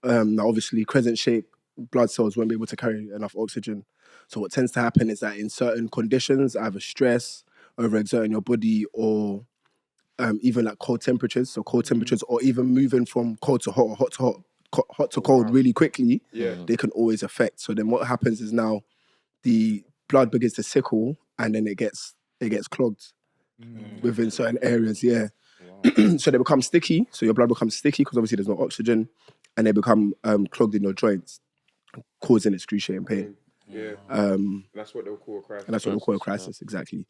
Now obviously crescent shape blood cells won't be able to carry enough oxygen. So what tends to happen is that in certain conditions, either stress, overexerting your body, or even like cold temperatures. So cold temperatures, or even moving from cold to hot, or hot to cold really quickly, they can always affect. So then what happens is now the blood begins to sickle, and then it gets clogged within certain areas. So they become sticky. So your blood becomes sticky because obviously there's no oxygen, and they become clogged in your joints, causing excruciating pain. That's what they'll call a crisis. And that's what we'll call a crisis, exactly.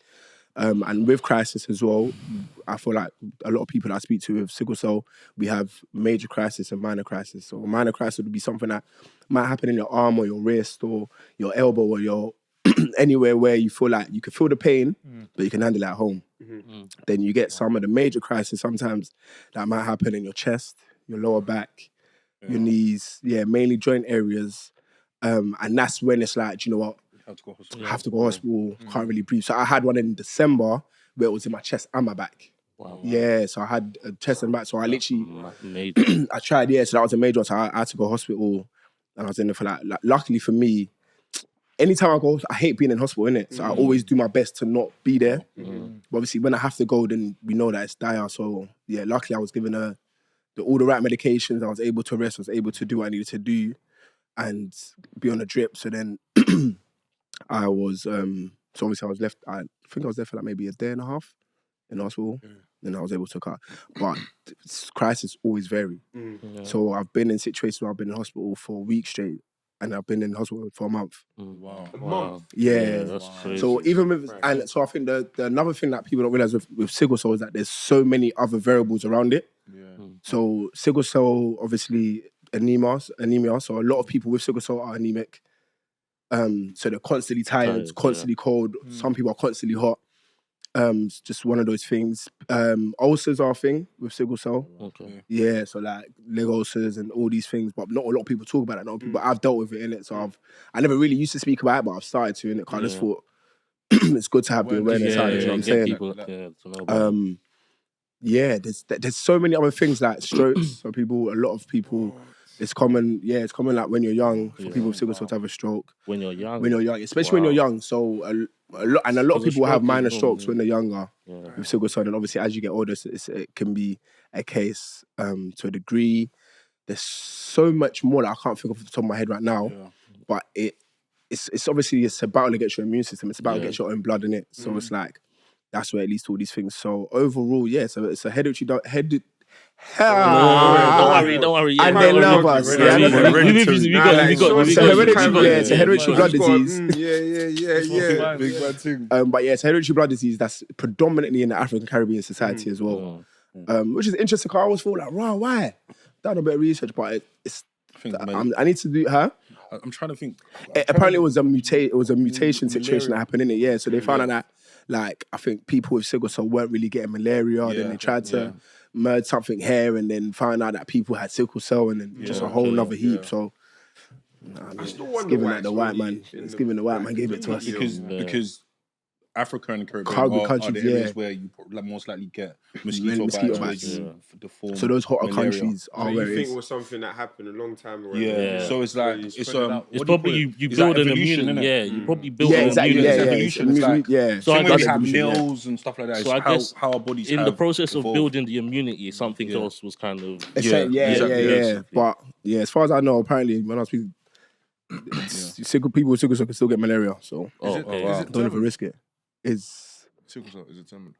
And with crisis as well, I feel like a lot of people that I speak to with sickle cell, we have major crisis and minor crisis. So a minor crisis would be something that might happen in your arm or your wrist or your elbow or your anywhere where you feel like you can feel the pain, but you can handle it at home. Then you get some of the major crisis sometimes that might happen in your chest, your lower back, your knees, mainly joint areas. And that's when it's like, do you know what? I have to go to hospital, can't really breathe. So I had one in December where it was in my chest and my back. Wow. Yeah, so I had a chest and back. So I literally, Major. I tried. Yeah, so that was a major one. So I had to go to hospital, and I was in there for like luckily for me, anytime I go, I hate being in hospital, innit? So I always do my best to not be there. But obviously, when I have to go, then we know that it's dire. So yeah, luckily I was given all the right medications. I was able to rest. I was able to do what I needed to do, and be on a drip. So then I was, so obviously I was left. I think I was there for like maybe a day and a half in the hospital. Then I was able to cut. But crisis always vary. So I've been in situations where I've been in hospital for a week straight, and I've been in hospital for a month. Wow. A month? Yeah. That's crazy. So even with, and so I think the another thing that people don't realize with sickle cell is that there's so many other variables around it. So sickle cell, obviously anemia. So a lot of people with sickle cell are anemic. So they're constantly tired, constantly cold. Some people are constantly hot. It's just one of those things. Ulcers are a thing with sickle cell. Okay. Yeah, so like leg ulcers and all these things, but not a lot of people talk about it. Not a lot of people. I've dealt with it in it, so I never really used to speak about it, but I've started to in it. Cause I just thought it's good to have the awareness out. You know what I'm saying? People, to know about it. Yeah, there's so many other things like strokes. So a lot of people. It's common, it's common like when you're young for people with sickle cell to have a stroke. When you're young, especially when you're young. So a lot of people have minor strokes when they're younger with sickle cell, and obviously as you get older, it can be a case to a degree. There's so much more that I can't think of off the top of my head right now, but it's obviously it's a battle against your immune system. It's about against your own blood in it. So it's like that's where it leads to all these things. So overall, so it's a hereditary. Don't worry. And they love us. It's a hereditary blood disease. Yeah. Big bad thing. But yeah, it's a hereditary blood disease that's predominantly in the African Caribbean society as well. Which is interesting because I always thought like, wow, why? Done a bit of research, but I need to do I'm trying to think. Apparently, it was a mutation situation that happened in it. Yeah, so they found out that like I think people with sickle cell weren't really getting malaria. Then they tried to merge something here, and then found out that people had sickle cell, and then just a whole nother heap. So it's given that the white man. It's given the white man gave it to us because Africa and the Caribbean are the areas where you most likely get mosquito bites. So those hotter countries are where you it think is. it was something that happened a long time ago. So it's like it's probably you build an immunity. Yeah, you probably build an immunity. Evolution. It's like so I guess guess have nails and stuff like that. So I guess how our bodies in have the process evolved. of building the immunity, something else was kind of But as far as I know, apparently when I speak, people with sickle cell can still get malaria. So don't ever risk it. Sickle cell is a terminal.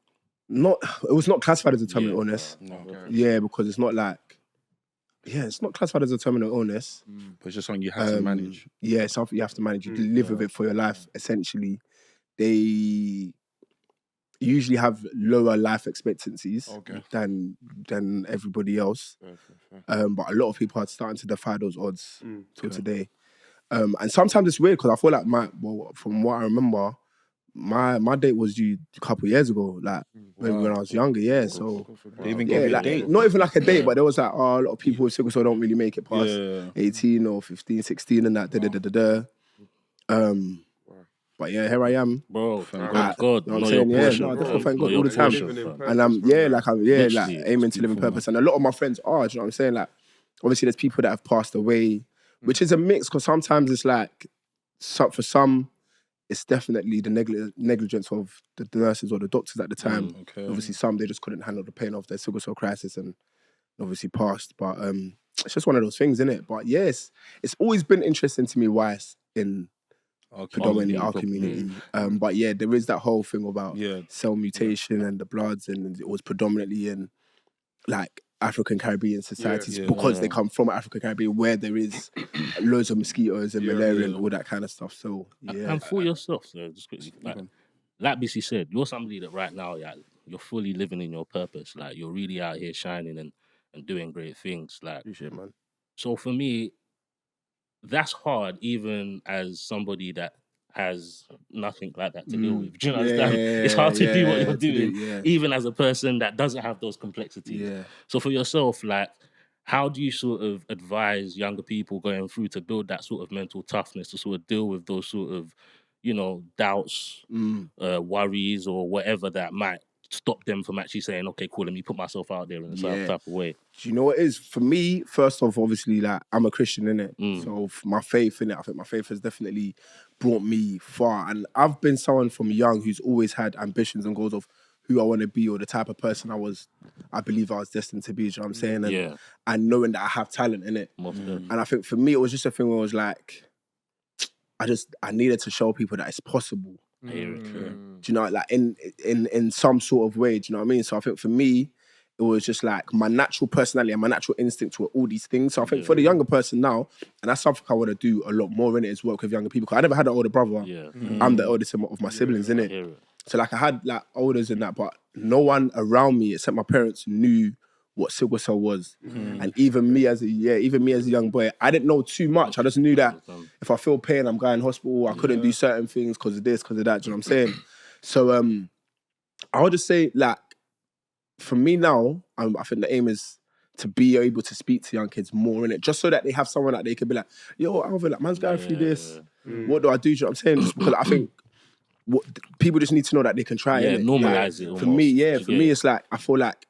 It was not classified as a terminal illness. Okay. Because it's not like. Yeah, it's not classified as a terminal illness. But it's just something you have to manage. Yeah, it's something you have to manage. You live with it for your life, essentially. They usually have lower life expectancies than everybody else. But a lot of people are starting to defy those odds till today. And sometimes it's weird because I feel like from what I remember, my date was due a couple of years ago, like when I was younger, so They even gave you a date. not even like a date, but there was like a lot of people with sickle cell don't really make it past 18 or 15, 16 and that but yeah, here I am, bro. Thank God. You know what I'm saying? Definitely thank God all the time. And I'm aiming to live in purpose. And a lot of my friends are, do you know what I'm saying? Like, obviously there's people that have passed away, which is a mix because sometimes it's like, for some, it's definitely the negligence of the nurses or the doctors at the time. Obviously, some they just couldn't handle the pain of their sickle cell crisis and obviously passed. But it's just one of those things, isn't it? But yes, it's always been interesting to me why it's in predominantly our community. But yeah, there is that whole thing about cell mutation and the bloods, and it was predominantly in like African Caribbean societies because they come from African Caribbean where there is loads of mosquitoes and malaria and all that kind of stuff. So and for yourself, so just quickly, like BC said, you're somebody that right now, you're fully living in your purpose. Like you're really out here shining and doing great things. Like, appreciate, man. So for me, that's hard, even as somebody that has nothing like that to deal with. Do you understand? It's hard to do what you're doing, even as a person that doesn't have those complexities. So for yourself, like, how do you sort of advise younger people going through to build that sort of mental toughness to sort of deal with those sort of, doubts, worries, or whatever that might stop them from actually saying, okay, cool, let me put myself out there in a certain type of way? Do you know what it is? For me, first off, obviously, like, I'm a Christian, innit? So my faith, innit? I think my faith has definitely brought me far. And I've been someone from young who's always had ambitions and goals of who I want to be or the type of person I believe I was destined to be, do you know what I'm saying? And knowing that I have talent in it. And I think for me, it was just a thing where it was like, I needed to show people that it's possible. Do you know, like in some sort of way, do you know what I mean? So I think for me, it was just like my natural personality and my natural instinct were all these things. So I think for the younger person now, and that's something I want to do a lot more in it, is work with younger people. Because I never had an older brother. I'm the oldest of my siblings, innit? So like I had like elders in that, but no one around me except my parents knew what sickle cell was. And even me as a young boy, I didn't know too much. I just knew that if I feel pain, I'm going to hospital. I couldn't do certain things because of this, because of that. Do you know what I'm saying? So I would just say, like, for me now, I think the aim is to be able to speak to young kids more in it, just so that they have someone that they could be like, yo, Alvin, like, man's going through this. What do I do? Do you know what I'm saying? Just because I think people just need to know that they can try it. Normalize it. For me, it's like, I feel like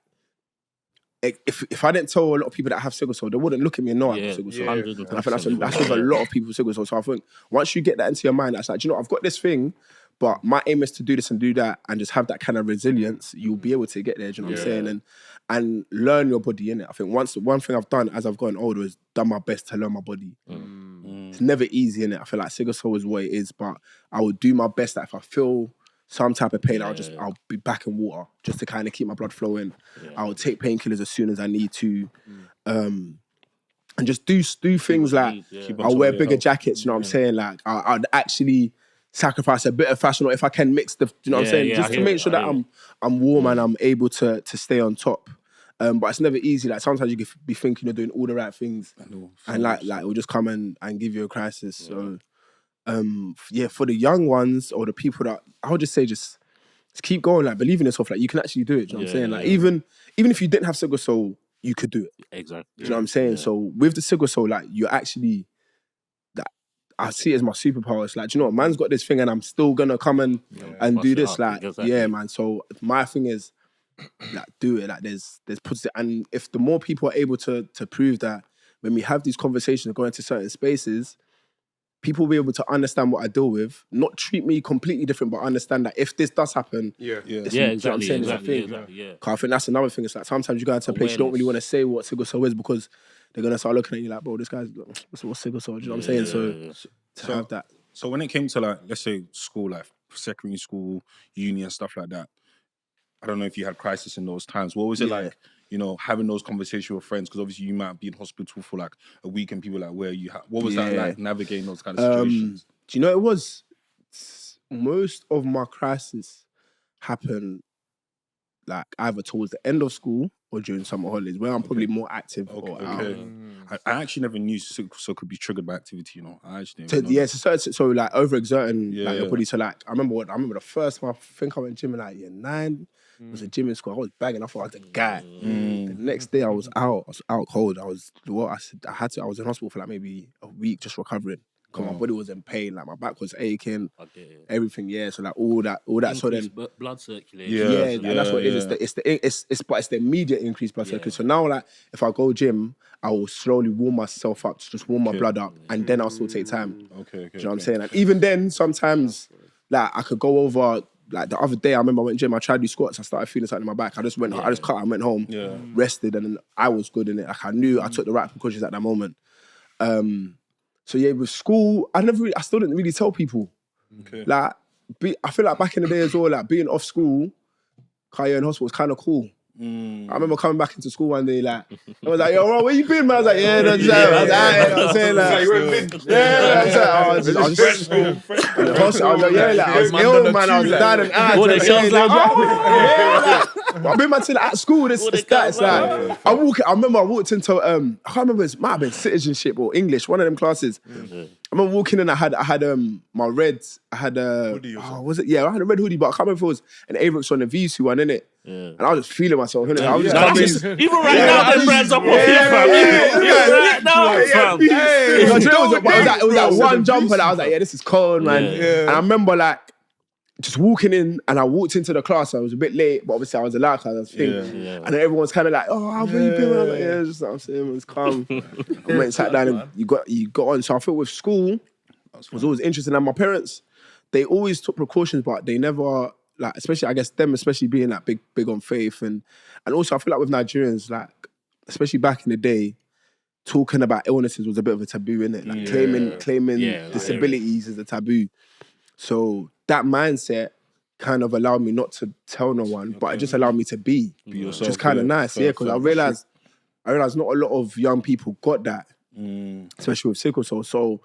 if I didn't tell a lot of people that have sickle cell, they wouldn't look at me and know I have sickle cell. And I think that's with a lot of people with sickle cell. So I think once you get that into your mind, that's like, do you know, I've got this thing, but my aim is to do this and do that and just have that kind of resilience, you'll be able to get there, do you know what I'm saying? And learn your body, innit? I think one thing I've done as I've gotten older is done my best to learn my body. It's never easy, innit? I feel like sickle cell is what it is, but I will do my best that if I feel some type of pain, I'll be back in water just to kind of keep my blood flowing. I'll take painkillers as soon as I need to. And just do things like, I'll wear bigger jackets, you know what I'm saying? Like, I'd actually sacrifice a bit of fashion, or if I can mix the, you know what I'm saying? Just to make sure that I'm warm and I'm able to stay on top. But it's never easy. Like, sometimes you could be thinking you're doing all the right things, and like it will just come and give you a crisis. So for the young ones or the people that, I would just say just keep going, like, believe in yourself, like, you can actually do it, do you know what I'm saying? Like, even if you didn't have sickle cell, you could do it. Exactly. Do you know what I'm saying? So with the sickle cell, like, you're actually, like, I see it as my superpower. It's like, do you know what, man's got this thing and I'm still gonna come and do this, like, man. So my thing is, like, do it. Like, there's and if the more people are able to prove that when we have these conversations, go into certain spaces, people will be able to understand what I deal with, not treat me completely different, but understand that if this does happen, exactly. You know what I'm saying? It's a thing. Cause I think that's another thing. It's like, sometimes you go into a place, you don't really want to say what sickle cell is because they're going to start looking at you like, bro, this guy's, what's sickle cell? Do you know what I'm saying? So have that. So when it came to, like, let's say school life, secondary school, uni and stuff like that, I don't know if you had crisis in those times. What was it like, you know, having those conversations with friends? Because obviously you might be in hospital for like a week and people like, where you what was that like, navigating those kind of situations? Do you know, it was, most of my crisis happened like either towards the end of school or during summer holidays, where I'm probably more active or out. I actually never knew sickle cell could be triggered by activity, you know. I actually didn't know that. So like overexerting like your body. So like I remember the first time I think I went gym in like year 9. It was a gym in school. I was bagging. I thought I was the guy. The next day I was out cold. I was in hospital for like maybe a week just recovering. Because my body was in pain, like my back was aching, everything. So like all that. So then blood circulation. And that's what it is. It's the immediate increased blood circulation. So now, like, if I go gym, I will slowly warm myself up, just warm my blood up, and then I'll still take time. Do you know what I'm saying? And even then, sometimes, like, I could go over. Like the other day, I remember I went to gym. I tried to do squats. I started feeling something in my back. I just cut. I went home, rested, and then I was good in it. Like, I knew I took the right precautions at that moment. So with school, I still didn't really tell people. Like, I feel like back in the day as well, like being off school, you're in hospital was kind of cool. I remember coming back into school one day, like, I was like, yo, bro, where you been, man? I was like, I was saying, I was ill, man. I was down and out. I've been man at school. It's like I remember I walked into I can't remember, it might have been citizenship or English, one of them classes. I remember walking in. I had my red. I had hoodie. Was it? Yeah, I had a red hoodie, but I can't remember if it was an Avirex on the V2 one, innit? And I was just feeling myself, innit? I was just even right now, them brands up on right now, it was that one jumper that I was like, this is cold, man. And I remember, like, just walking in, and I walked into the class. I was a bit late, but obviously I was allowed because I was thinking. And then everyone's kind of like, "Oh, how have you been?" I was like, "Yeah, just what I'm saying, it was calm." I went and sat down, and you got on. So I feel with school was always interesting. And my parents, they always took precautions, but they never like, especially I guess them, especially being like big on faith, and also I feel like with Nigerians, like especially back in the day, talking about illnesses was a bit of a taboo, innit? Like claiming disabilities is a taboo. So that mindset kind of allowed me not to tell no one, but it just allowed me to be yourself, which is kind of nice, because I realized not a lot of young people got that, especially with sickle cell. So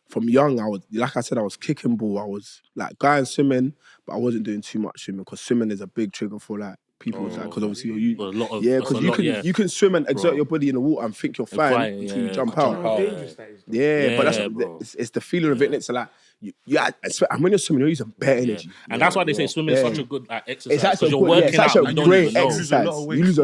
from young, I was kicking ball. I was like going swimming, but I wasn't doing too much swimming because swimming is a big trigger for like people. Because obviously you can swim and exert your body in the water and think you're fine until you jump out. How dangerous that is, But it's the feeling of it. And it's like and when you're swimming, you're using bare energy, and that's why they say swimming is such a good exercise. It's actually you're working it's actually out, a great exercise. You lose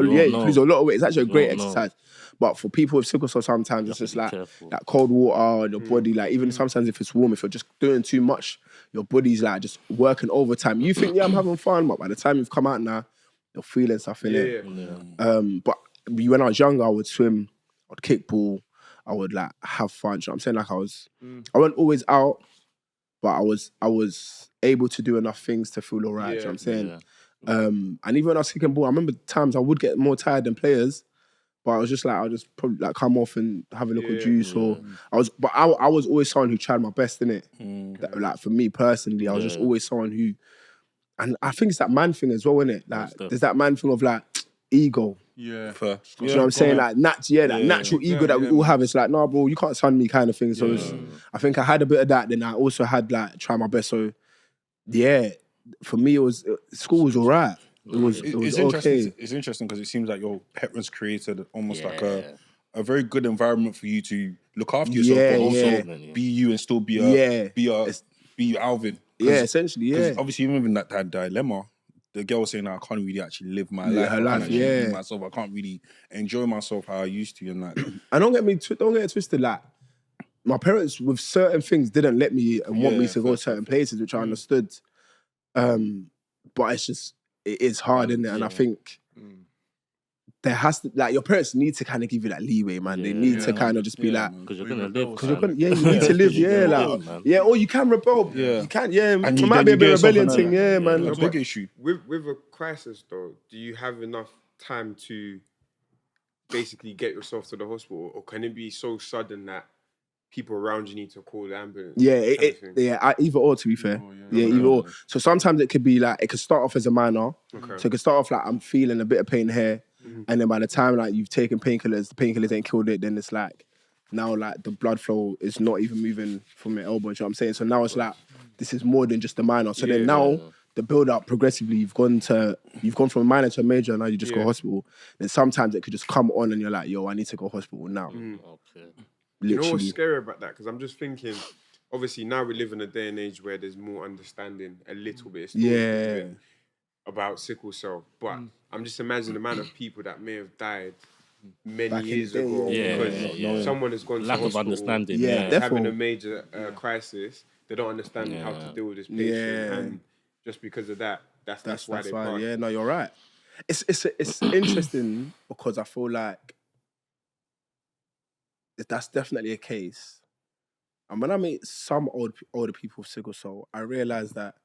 a lot of weight. It's actually a great exercise. But for people with sickle cell, sometimes it's just like that cold water, your body, like even sometimes if it's warm, if you're just doing too much, your body's like just working overtime. You think, I'm having fun, but by the time you've come out now, you're feeling stuff in it. But when I was younger, I would swim, I'd kick ball, I would like have fun. You know what I'm saying? Like I wasn't always out, but I was able to do enough things to feel all right. You know what I'm saying? And even when I was kicking ball, I remember times I would get more tired than players. But I was just like, I'll just probably like come off and have a little juice, or I was always someone who tried my best in it. Like for me personally, I was just always someone who, and I think it's that man thing as well, innit? Like there's that man thing of like ego. Yeah. You know what I'm saying? Like that natural ego that we all have. It's like, nah, bro, you can't sun me kind of thing. So I think I had a bit of that. Then I also had like try my best. So yeah, for me school was alright. It was okay. It's interesting because it seems like your parents created almost like a very good environment for you to look after yourself, but also be you and still be Alvin. Yeah, essentially, yeah. Obviously, even in that dilemma, the girl was saying, I can't really actually live my life. Her life, Be myself. I can't really enjoy myself how I used to, and like. And don't get it twisted. Like my parents, with certain things, didn't let me and want me to go certain places, which I understood. But it's just. It is hard, isn't it? And I think there has to, like, your parents need to kind of give you that leeway, man. They need to kind of just be like, because you're gonna live. You need to live, or you can rebel. You can, and it might be a bit of a rebellion thing, man. That's a big issue. With a crisis, though, do you have enough time to basically get yourself to the hospital, or can it be so sudden that people around you need to call the ambulance? Either or, to be fair. Either or. So sometimes it could be like, it could start off as a minor. Okay. So it could start off like, I'm feeling a bit of pain here. And then by the time like you've taken painkillers, the painkillers ain't killed it, then it's like, now like the blood flow is not even moving from your elbow. You know what I'm saying? So now it's like, this is more than just a minor. So then now, the build up progressively, you've gone from a minor to a major, and now you just go hospital. Then sometimes it could just come on and you're like, yo, I need to go hospital now. Okay. You know what's scary about that? Because I'm just thinking, obviously now we live in a day and age where there's more understanding, a little bit, about sickle cell. But I'm just imagining the amount of people that may have died many years ago because someone has gone to hospital, of understanding, having a major crisis. They don't understand how to deal with this patient, and just because of that, that's why they passed. Yeah, no, you're right. It's interesting because I feel like that's definitely a case. And when I meet some older people with sickle cell, I realise that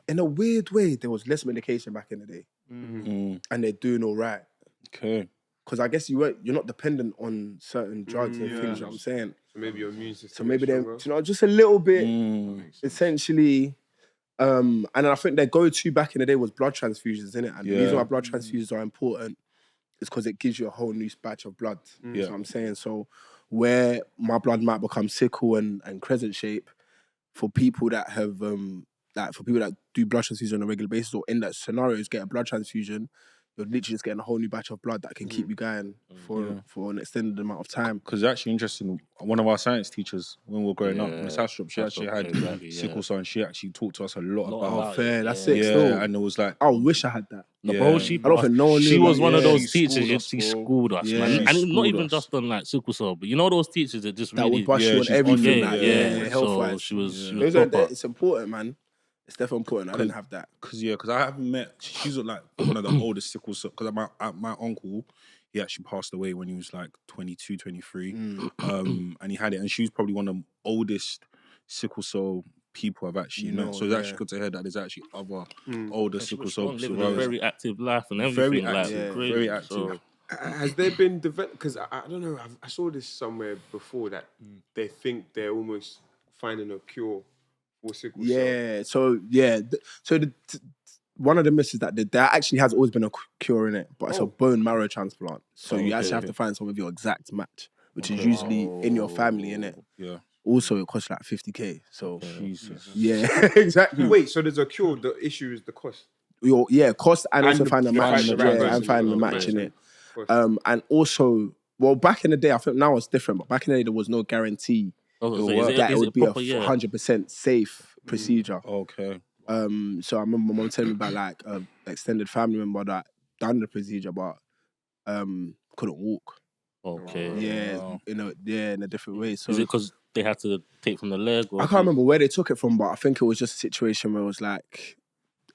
in a weird way, there was less medication back in the day. And they're doing all right. Okay. Because I guess you're not dependent on certain drugs and things, you know what I'm saying? So maybe your immune system. So maybe they're, just a little bit, essentially. And I think their go-to back in the day was blood transfusions, innit? And the reason why blood transfusions are important is because it gives you a whole new batch of blood. You know what I'm saying? So where my blood might become sickle and crescent shape, for people that have for people that do blood transfusion on a regular basis, or in that scenarios get a blood transfusion, you're literally just getting a whole new batch of blood that can keep you going for an extended amount of time. Because it's actually interesting, one of our science teachers, when we were growing up, Miss Astrup, she actually had sickle cell, and she actually talked to us a lot about fair, that's sick still. And it was like, I wish I had that. Bro, I don't think no one knew. She was one of those she teachers, she schooled us, man. And not even just on like sickle cell, but you know those teachers that just that really... would brush you on everything, health-wise. So she was it's important, man. It's definitely important. I didn't have that. Because I haven't met. She's like one of the oldest sickle cell. Because my uncle, he actually passed away when he was like 22, 23, and he had it. And she was probably one of the oldest sickle cell people I've actually met. So it's actually good to hear that there's actually other older sickle cell living a very active life and everything. Very active. So, has there been because I don't know, I saw this somewhere before that they think they're almost finding a cure for sickle cell. One of the myths is that there actually has always been a cure in it, but it's a bone marrow transplant. So you actually have to find someone with your exact match, which is usually in your family, innit? Yeah. Also, it costs like 50k. So Jesus. yeah, exactly. Wait, so there's a cure. The issue is the cost. Cost and also find a match. and find the match in it. And also, well, back in the day, I think now it's different, but back in the day, there was no guarantee that it would be 100% safe procedure. Okay. So I remember my mom telling me about like an extended family member that done the procedure, but couldn't walk. Okay. In a different way. So is it because they had to take from the leg? Or I can't remember where they took it from, but I think it was just a situation where it was like,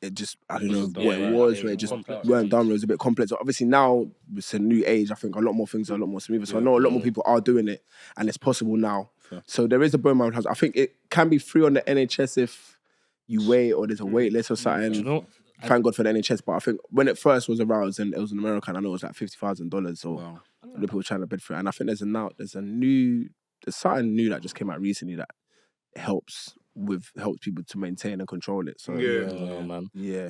it just, I don't know what it was, where it just weren't done. It was a bit complex. Obviously now it's a new age. I think a lot more things are a lot more smoother. So I know a lot more people are doing it, and it's possible now. So there is a bone marrow transplant. I think it can be free on the NHS if you wait, or there's a wait list or something. You know, thank God for the NHS. But I think when it first was around, and it was in America, and I know it was like $50,000. So a lot of people trying to bid for it. And I think there's something new that just came out recently that helps people to maintain and control it. So man. Yeah.